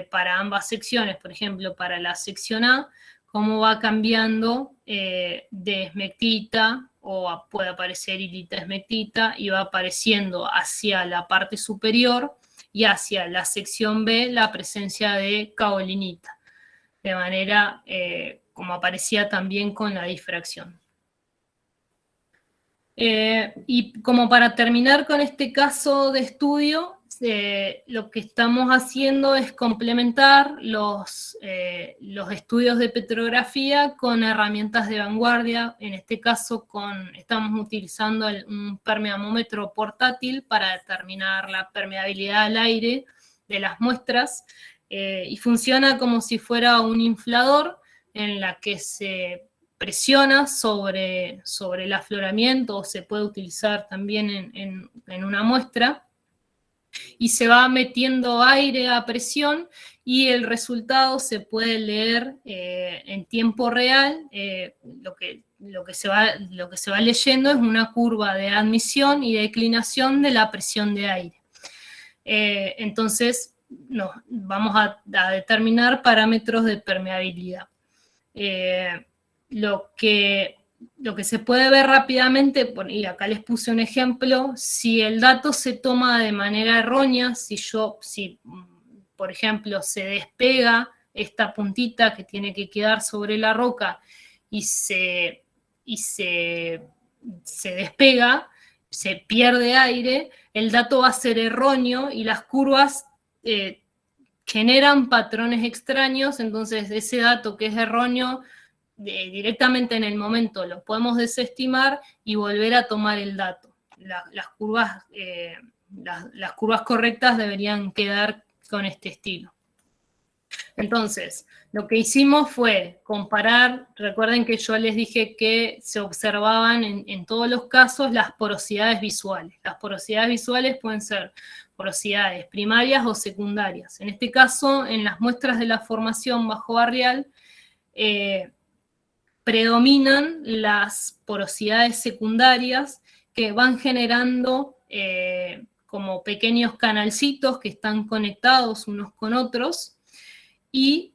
para ambas secciones. Por ejemplo, para la sección A, cómo va cambiando de esmectita, o puede aparecer hilita esmectita, y va apareciendo hacia la parte superior, y hacia la sección B la presencia de kaolinita, de manera como aparecía también con la difracción. Y como para terminar con este caso de estudio, lo que estamos haciendo es complementar los estudios de petrografía con herramientas de vanguardia. En este caso estamos utilizando un permeamómetro portátil para determinar la permeabilidad al aire de las muestras, y funciona como si fuera un inflador en la que se presiona sobre el afloramiento, o se puede utilizar también en una muestra, y se va metiendo aire a presión, y el resultado se puede leer en tiempo real. Lo que se va leyendo es una curva de admisión y declinación de la presión de aire. Entonces, vamos a determinar parámetros de permeabilidad. Lo que se puede ver rápidamente, y acá les puse un ejemplo, si el dato se toma de manera errónea, si por ejemplo se despega esta puntita que tiene que quedar sobre la roca y se despega, se pierde aire, el dato va a ser erróneo y las curvas generan patrones extraños, entonces ese dato que es erróneo, directamente en el momento lo podemos desestimar y volver a tomar el dato. Las curvas correctas deberían quedar con este estilo. Entonces, lo que hicimos fue comparar, recuerden que yo les dije que se observaban en todos los casos las porosidades visuales. Las porosidades visuales pueden ser porosidades primarias o secundarias. En este caso, en las muestras de la formación bajo barrial, predominan las porosidades secundarias que van generando como pequeños canalcitos que están conectados unos con otros, y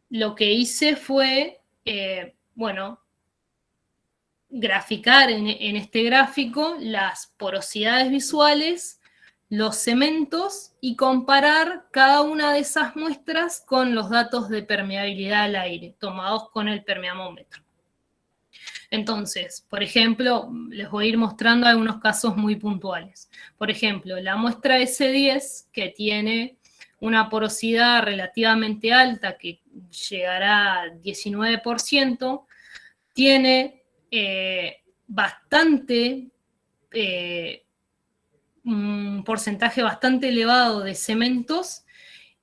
lo que hice fue, graficar en este gráfico las porosidades visuales, los cementos, y comparar cada una de esas muestras con los datos de permeabilidad al aire, tomados con el permeamómetro. Entonces, por ejemplo, les voy a ir mostrando algunos casos muy puntuales. Por ejemplo, la muestra S10, que tiene una porosidad relativamente alta, que llegará al 19%, tiene un porcentaje bastante elevado de cementos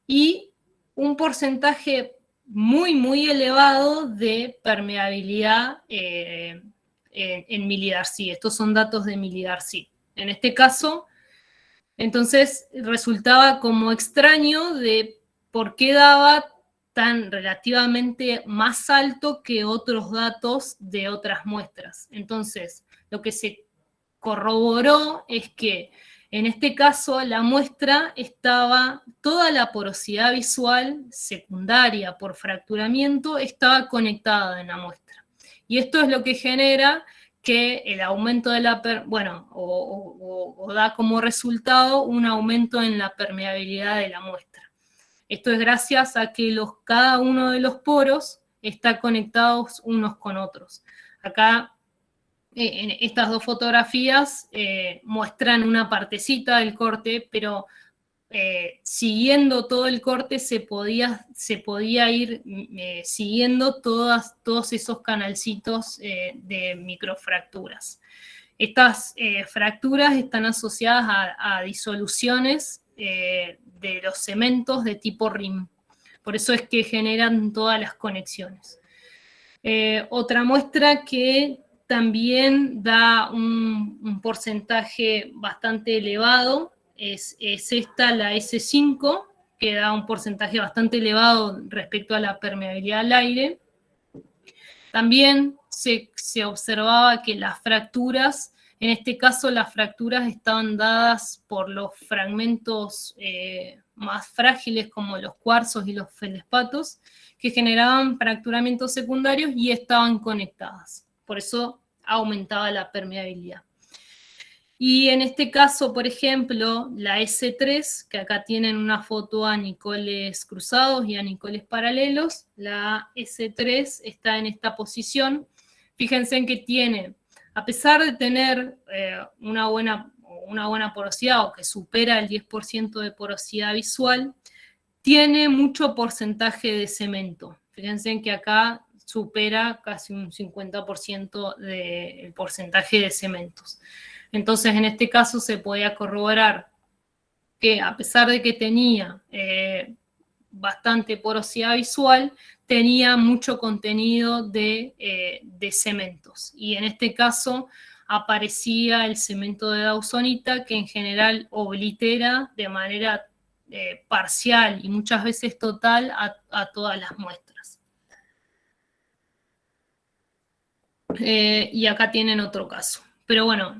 y un porcentaje muy, muy elevado de permeabilidad en milidarcy. Estos son datos de milidarcy. En este caso, entonces resultaba como extraño de por qué daba tan relativamente más alto que otros datos de otras muestras. Entonces, lo que se corroboró es que en este caso la muestra estaba, toda la porosidad visual secundaria por fracturamiento estaba conectada en la muestra. Y esto es lo que genera que el aumento de la, o da como resultado un aumento en la permeabilidad de la muestra. Esto es gracias a que cada uno de los poros está conectados unos con otros. Acá, en estas dos fotografías muestran una partecita del corte, pero siguiendo todo el corte se podía ir siguiendo todos esos canalcitos de microfracturas. Estas fracturas están asociadas a disoluciones de los cementos de tipo RIM. Por eso es que generan todas las conexiones. Otra muestra que también da un porcentaje bastante elevado es esta, la S5, que da un porcentaje bastante elevado respecto a la permeabilidad al aire. También se observaba que las fracturas, en este caso las fracturas estaban dadas por los fragmentos más frágiles como los cuarzos y los feldespatos, que generaban fracturamientos secundarios y estaban conectadas. Por eso aumentaba la permeabilidad. Y en este caso, por ejemplo, la S3, que acá tienen una foto a nicoles cruzados y a nicoles paralelos, la S3 está en esta posición. Fíjense en que tiene, a pesar de tener una buena porosidad, o que supera el 10% de porosidad visual, tiene mucho porcentaje de cemento. Fíjense en que acá supera casi un 50% del porcentaje de cementos. Entonces, en este caso se podía corroborar que, a pesar de que tenía bastante porosidad visual, tenía mucho contenido de cementos. Y en este caso aparecía el cemento de dawsonita, que en general oblitera de manera parcial y muchas veces total a todas las muestras. Y acá tienen otro caso. Pero bueno,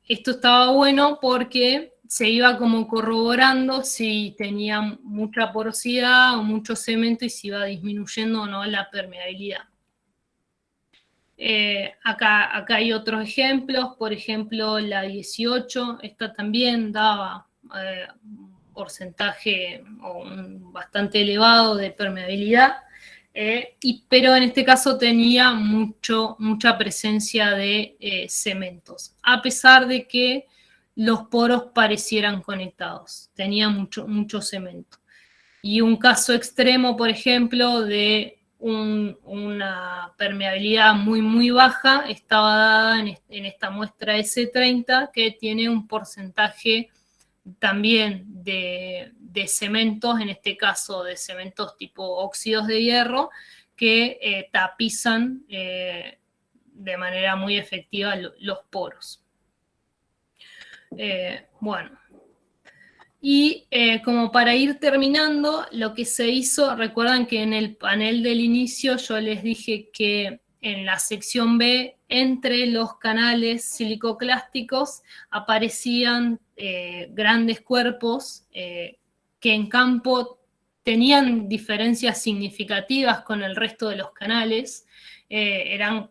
esto estaba bueno porque se iba como corroborando si tenía mucha porosidad o mucho cemento y si iba disminuyendo o no la permeabilidad. Acá hay otros ejemplos, por ejemplo la 18, esta también daba porcentaje bastante elevado de permeabilidad, pero en este caso tenía mucha presencia de cementos, a pesar de que los poros parecieran conectados, tenía mucho cemento. Y un caso extremo, por ejemplo, de una permeabilidad muy baja estaba dada en esta muestra S30, que tiene un porcentaje también de cementos, en este caso de cementos tipo óxidos de hierro, que tapizan de manera muy efectiva los poros. Bueno. Y como para ir terminando, lo que se hizo, recuerdan que en el panel del inicio yo les dije que en la sección B, entre los canales silicoclásticos, aparecían grandes cuerpos que en campo tenían diferencias significativas con el resto de los canales. Eran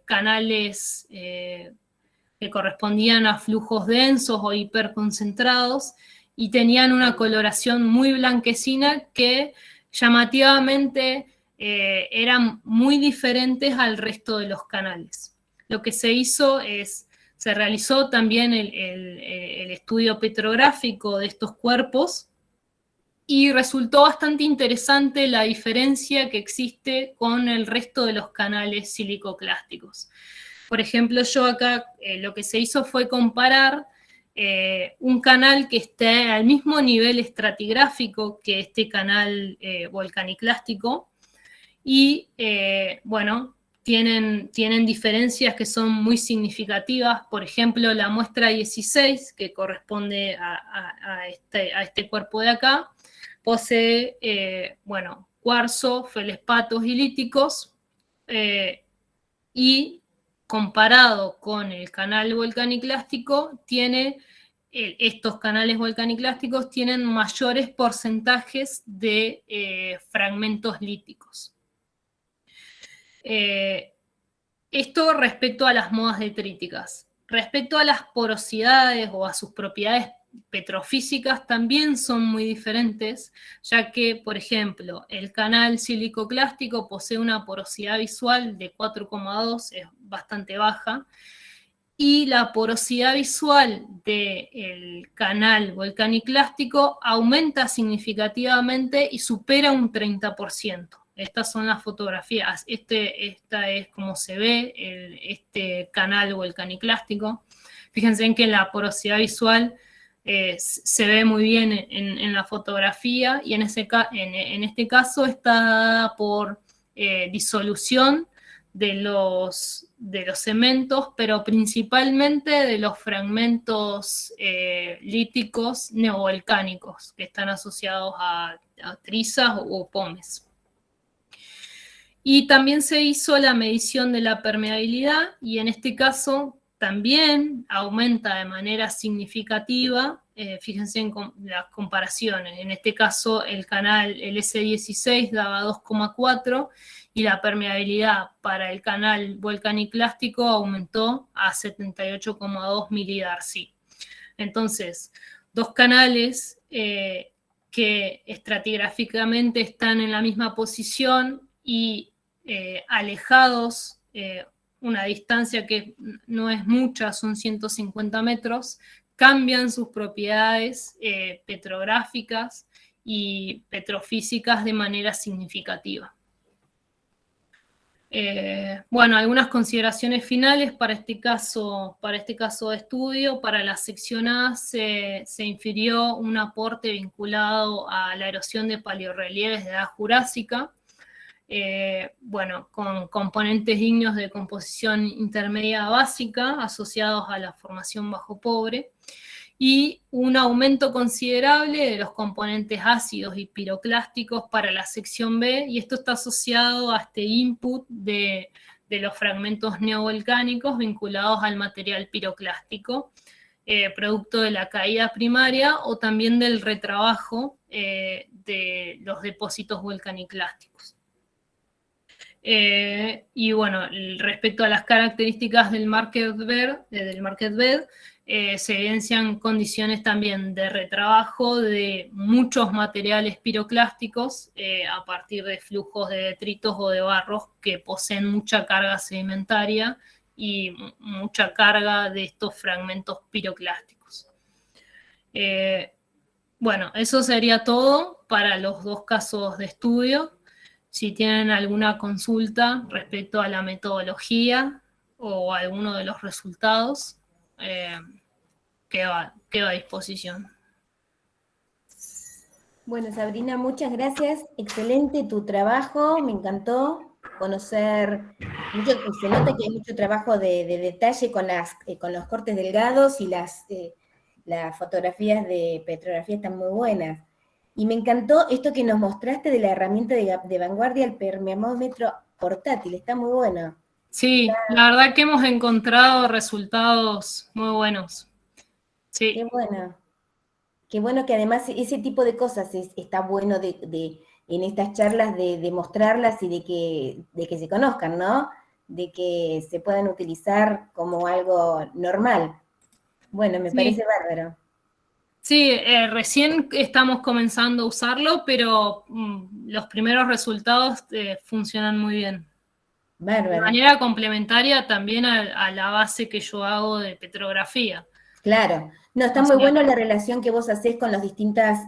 canales que correspondían a flujos densos o hiperconcentrados, y tenían una coloración muy blanquecina que llamativamente eran muy diferentes al resto de los canales. Lo que se hizo es, se realizó también el estudio petrográfico de estos cuerpos, y resultó bastante interesante la diferencia que existe con el resto de los canales silicoclásticos. Por ejemplo, yo acá lo que se hizo fue comparar un canal que esté al mismo nivel estratigráfico que este canal volcaniclástico, y bueno, tienen diferencias que son muy significativas. Por ejemplo, la muestra 16, que corresponde a este cuerpo de acá, posee, bueno, cuarzo, felespatos y líticos, y comparado con el canal volcaniclástico, estos canales volcaniclásticos tienen mayores porcentajes de fragmentos líticos. Esto respecto a las modas detríticas. Respecto a las porosidades o a sus propiedades petrofísicas, también son muy diferentes, ya que, por ejemplo, el canal silicoclástico posee una porosidad visual de 4,2, es bastante baja, y la porosidad visual del canal volcaniclástico aumenta significativamente y supera un 30%. Estas son las fotografías. Esta es como se ve este canal volcaniclástico. Fíjense en que la porosidad visual se ve muy bien en la fotografía, y en este caso está dada por disolución de los cementos, pero principalmente de los fragmentos líticos neovolcánicos que están asociados a trizas o pomes. Y también se hizo la medición de la permeabilidad, y en este caso también aumenta de manera significativa. Fíjense en las comparaciones. En este caso el S16 daba 2,4, y la permeabilidad para el canal volcaniclástico aumentó a 78,2 milidarcy. Entonces, dos canales que estratigráficamente están en la misma posición y alejados una distancia que no es mucha, son 150 metros, cambian sus propiedades petrográficas y petrofísicas de manera significativa. Bueno, algunas consideraciones finales para este caso de estudio. Para la sección A se infirió un aporte vinculado a la erosión de paleorrelieves de edad jurásica, bueno, con componentes ígneos de composición intermedia básica asociados a la formación bajo pobre, y un aumento considerable de los componentes ácidos y piroclásticos para la sección B, y esto está asociado a este input de los fragmentos neovolcánicos vinculados al material piroclástico, producto de la caída primaria o también del retrabajo de los depósitos volcaniclásticos. Y bueno, respecto a las características del market bed, se evidencian condiciones también de retrabajo de muchos materiales piroclásticos a partir de flujos de detritos o de barros que poseen mucha carga sedimentaria y mucha carga de estos fragmentos piroclásticos. Bueno, eso sería todo para los dos casos de estudio. Si tienen alguna consulta respecto a la metodología o a alguno de los resultados, quedo a disposición. Bueno, Sabrina, muchas gracias. Excelente tu trabajo, me encantó conocer mucho, se nota que hay mucho trabajo de detalle con los cortes delgados y las fotografías de petrografía están muy buenas. Y me encantó esto que nos mostraste de la herramienta de vanguardia, el permeamómetro portátil, está muy bueno. Sí, la verdad que hemos encontrado resultados muy buenos. Sí. Qué bueno. Qué bueno que además ese tipo de cosas está bueno en estas charlas de mostrarlas y de que se conozcan, ¿no? De que se puedan utilizar como algo normal. Bueno, me parece bárbaro. Sí, recién estamos comenzando a usarlo, pero los primeros resultados funcionan muy bien. Bárbaro. De manera complementaria también a la base que yo hago de petrografía. Claro. No, está muy bueno la relación que vos hacés con las distintas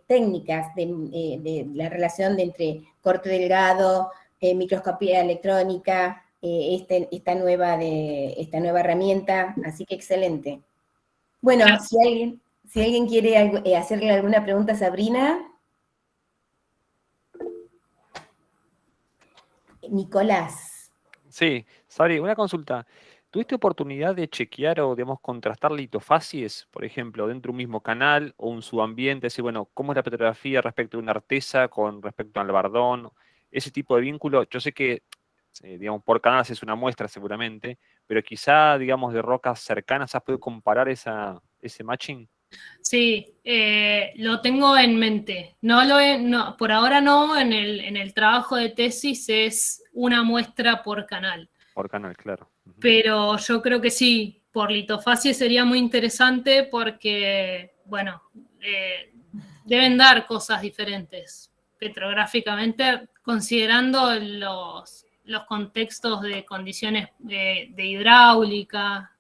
técnicas de la relación entre corte delgado, microscopía electrónica, esta nueva herramienta, así que excelente. Bueno, si alguien quiere hacerle alguna pregunta a Sabrina. Nicolás. Sí, Sabri, una consulta. ¿Tuviste oportunidad de chequear o, digamos, contrastar litofacies, por ejemplo, dentro de un mismo canal o un subambiente? Es decir, bueno, ¿cómo es la petrografía respecto de una artesa con respecto al bardón? Ese tipo de vínculo. Yo sé que, digamos, por canal es una muestra seguramente, pero quizá, digamos, de rocas cercanas, ¿has podido comparar ese matching? Sí, lo tengo en mente. No, por ahora no, en el trabajo de tesis es una muestra por canal. Por canal, claro. Pero yo creo que sí, por litofacie sería muy interesante porque, bueno, deben dar cosas diferentes petrográficamente, considerando los contextos de condiciones de hidráulica.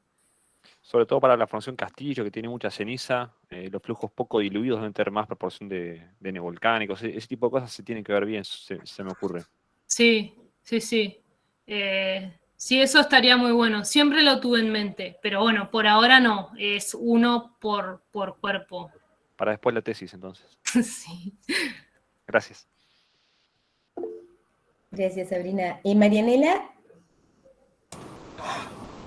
Sobre todo para la formación Castillo, que tiene mucha ceniza, los flujos poco diluidos deben tener más proporción de neovolcánicos, ese tipo de cosas se tienen que ver bien, se me ocurre. Sí, sí, sí. Sí, eso estaría muy bueno. Siempre lo tuve en mente, pero bueno, por ahora no, es uno por cuerpo. Para después la tesis, entonces. Sí. Gracias. Gracias, Sabrina. ¿Y Marianela?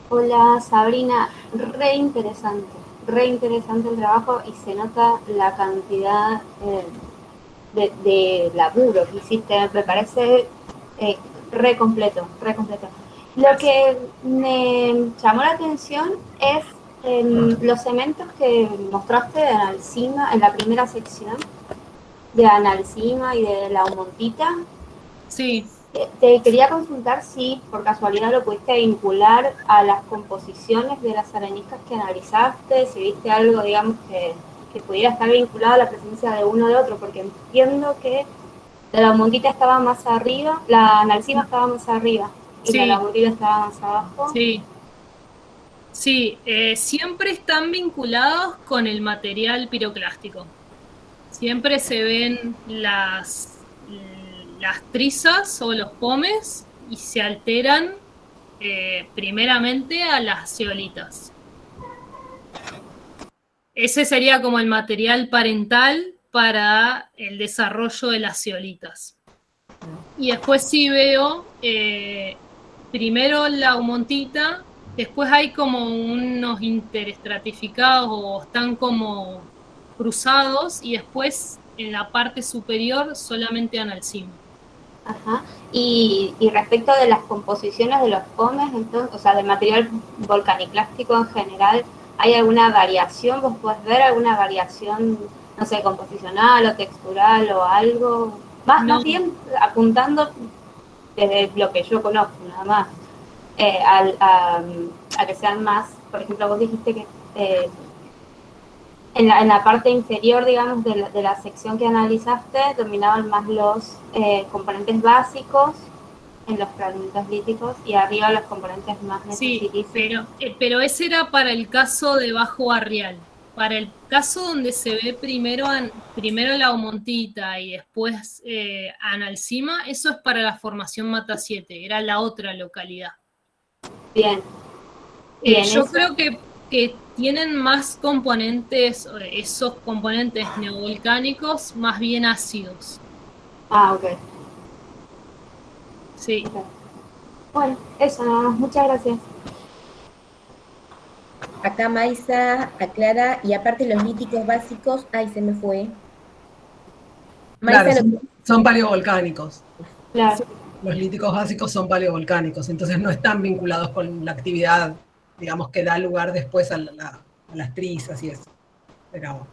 Hola, Sabrina. Re interesante el trabajo y se nota la cantidad de laburo que hiciste. Me parece re completo. Lo que me llamó la atención es los cementos que mostraste de Analcima en la primera sección, de Analcima y de la Humontita. Sí. Te quería consultar si por casualidad lo pudiste vincular a las composiciones de las areniscas que analizaste, si viste algo, digamos, que pudiera estar vinculado a la presencia de uno o de otro, porque entiendo que la Humontita estaba más arriba, la Analcima estaba más arriba y Sí. la Laurila estaba más abajo. Sí. Sí, siempre están vinculados con el material piroclástico. Siempre se ven las trizas o los pomes y se alteran primeramente a las zeolitas. Ese sería como el material parental para el desarrollo de las zeolitas. Y después sí veo primero la humontita, después hay como unos interestratificados o están como cruzados y después en la parte superior solamente analcima. Ajá. Y respecto de las composiciones de los pomes, entonces, o sea, del material volcaniclástico en general, ¿hay alguna variación? ¿Vos podés ver alguna variación, no sé, composicional o textural o algo? Más bien apuntando desde lo que yo conozco, nada más, a que sean más, por ejemplo, vos dijiste que en la parte inferior, digamos, de la sección que analizaste, dominaban más los componentes básicos en los fragmentos líticos y arriba los componentes más necesitísimos. Sí, pero ese era para el caso de bajo barrial. Para el caso donde se ve primero la omontita y después analcima, eso es para la formación Mata 7, era la otra localidad. Bien. Yo creo que tienen más componentes, esos componentes neovolcánicos, más bien ácidos. Ah, ok. Sí. Okay. Bueno, eso nada más. Muchas gracias. Acá Maisa aclara, y aparte los líticos básicos, ay, se me fue. Claro, Maisa, son paleovolcánicos. Claro. Los líticos básicos son paleovolcánicos, entonces no están vinculados con la actividad, digamos, que da lugar después a las trizas y eso. Pero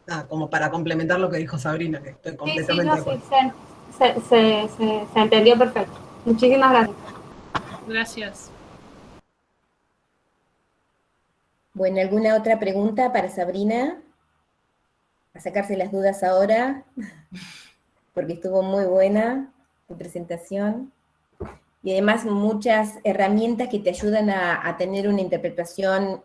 nada, como para complementar lo que dijo Sabrina, que estoy completamente de acuerdo. Se entendió perfecto. Muchísimas gracias. Gracias. Bueno, ¿alguna otra pregunta para Sabrina? A sacarse las dudas ahora, porque estuvo muy buena tu presentación. Y además muchas herramientas que te ayudan a tener una interpretación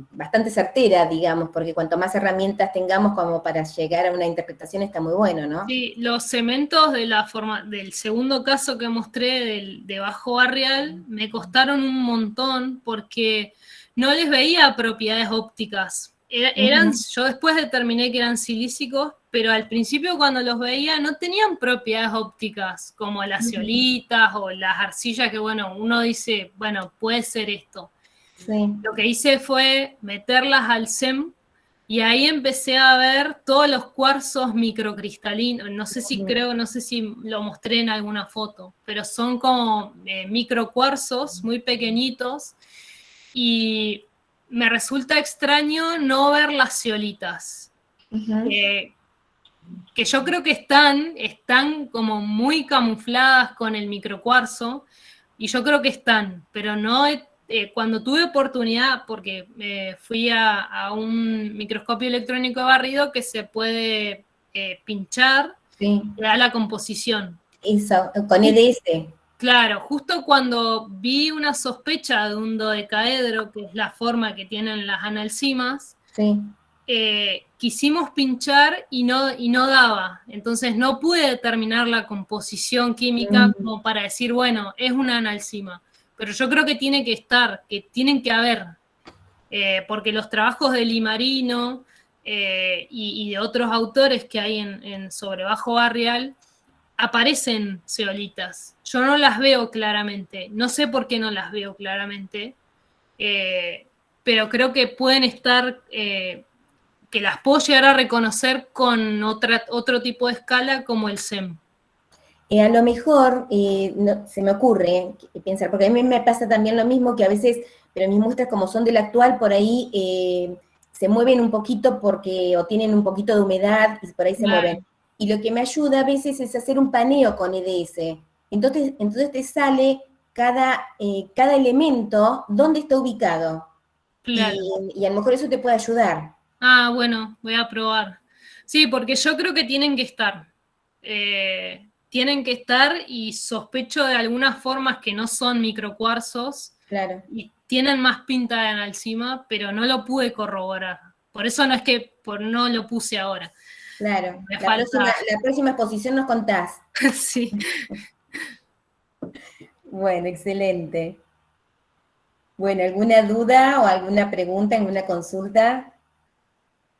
bastante certera, digamos, porque cuanto más herramientas tengamos como para llegar a una interpretación está muy bueno, ¿no? Sí, los cementos del segundo caso que mostré de bajo barrial me costaron un montón porque no les veía propiedades ópticas. Yo después determiné que eran silícicos, pero al principio cuando los veía no tenían propiedades ópticas, como las zeolitas o las arcillas que, bueno, uno dice, bueno, puede ser esto. Sí. Lo que hice fue meterlas al SEM y ahí empecé a ver todos los cuarzos microcristalinos. No sé si lo mostré en alguna foto, pero son como microcuarzos muy pequeñitos y me resulta extraño no ver las zeolitas. Que yo creo que están como muy camufladas con el microcuarzo y yo creo que están, pero no cuando tuve oportunidad, porque fui a un microscopio electrónico de barrido que se puede pinchar, Sí. le da la composición. Eso, con EDS. Claro, justo cuando vi una sospecha de un dodecaedro, que es la forma que tienen las analcimas, Sí. Quisimos pinchar y no daba. Entonces no pude determinar la composición química como para decir, bueno, es una analcima. Pero yo creo que tiene que estar, que tienen que haber, porque los trabajos de Limarino y de otros autores que hay sobre bajo barrial aparecen zeolitas. Yo no las veo claramente, no sé por qué no las veo claramente, pero creo que pueden estar, que las puedo llegar a reconocer con otro tipo de escala como el SEM. A lo mejor, se me ocurre pensar, porque a mí me pasa también lo mismo, que a veces, pero mis muestras como son del actual, por ahí se mueven un poquito porque, o tienen un poquito de humedad, y por ahí se mueven. Y lo que me ayuda a veces es hacer un paneo con EDS. Entonces te sale cada elemento, dónde está ubicado. Claro. Y a lo mejor eso te puede ayudar. Ah, bueno, voy a probar. Sí, porque yo creo que tienen que estar. Tienen que estar y sospecho de algunas formas que no son microcuarzos. Claro. Y tienen más pinta de analcima, pero no lo pude corroborar. Por eso no es que no lo puse ahora. Claro, la próxima exposición nos contás. Sí. Bueno, excelente. Bueno, ¿alguna duda o alguna pregunta, alguna consulta?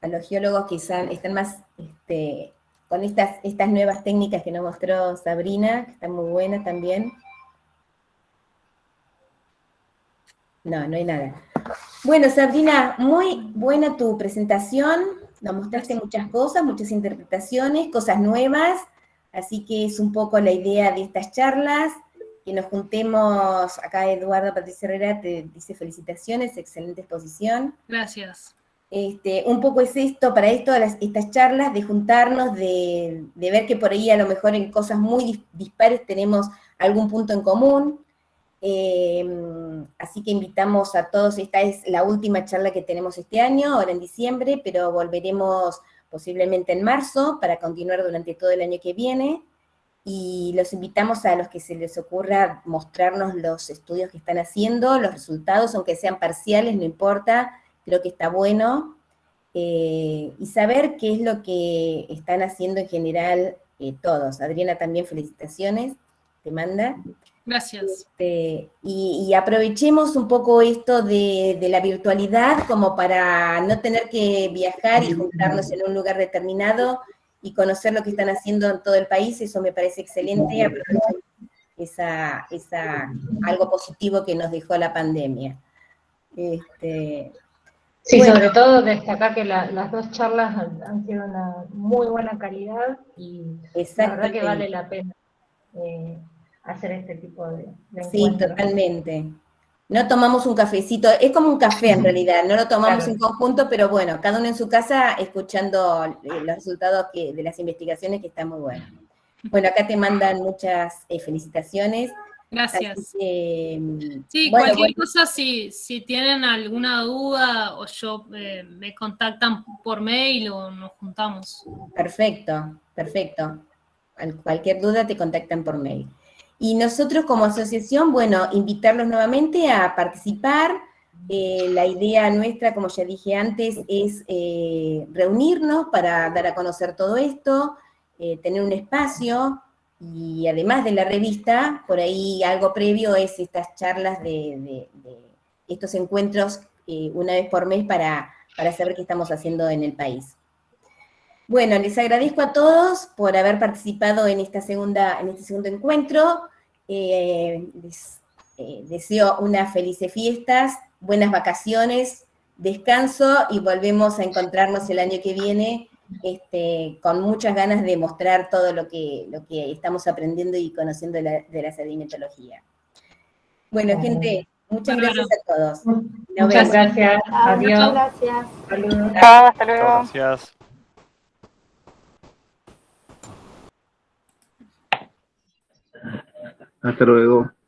A los geólogos que están más con estas nuevas técnicas que nos mostró Sabrina, que están muy buenas también. No hay nada. Bueno, Sabrina, muy buena tu presentación. Nos mostraste muchas cosas, muchas interpretaciones, cosas nuevas. Así que es un poco la idea de estas charlas, que nos juntemos. Acá Eduardo Patricia Herrera te dice felicitaciones, excelente exposición. Gracias. Un poco es esto, para esto, estas charlas, de juntarnos, de ver que por ahí a lo mejor en cosas muy dispares tenemos algún punto en común. Así que invitamos a todos, esta es la última charla que tenemos este año, ahora en diciembre, pero volveremos posiblemente en marzo para continuar durante todo el año que viene, y los invitamos a los que se les ocurra mostrarnos los estudios que están haciendo, los resultados, aunque sean parciales, no importa, creo que está bueno, y saber qué es lo que están haciendo en general todos. Adriana, también felicitaciones, te manda. Gracias. Y aprovechemos un poco esto de la virtualidad como para no tener que viajar y juntarnos en un lugar determinado y conocer lo que están haciendo en todo el país. Eso me parece excelente, aprovechar algo positivo que nos dejó la pandemia. Sí, bueno, sobre todo destacar que las dos charlas han sido una muy buena calidad y la verdad que vale la pena hacer este tipo de sí, encuentros. totalmente. No tomamos un cafecito, es como un café en realidad, no lo tomamos Claro. en conjunto, pero bueno, cada uno en su casa escuchando los resultados de las investigaciones, que están muy buenos. Bueno, acá te mandan muchas felicitaciones. Gracias. Así que, Sí, bueno, cualquier cosa, si tienen alguna duda o me contactan por mail o nos juntamos. perfecto, perfecto. Cualquier duda te contactan por mail. Y nosotros como asociación, bueno, invitarlos nuevamente a participar. La idea nuestra, como ya dije antes, es reunirnos para dar a conocer todo esto, tener un espacio, y además de la revista, por ahí algo previo es estas charlas de estos encuentros una vez por mes para saber qué estamos haciendo en el país. Bueno, les agradezco a todos por haber participado en este segundo encuentro. Les deseo unas felices fiestas, buenas vacaciones, descanso, y volvemos a encontrarnos el año que viene con muchas ganas de mostrar todo lo que estamos aprendiendo y conociendo de la sedimentología. Bueno, gente, muchas gracias a todos. Muchas gracias. Adiós. Muchas gracias. Saludos. Chao, hasta luego. Chao, gracias. Hasta luego.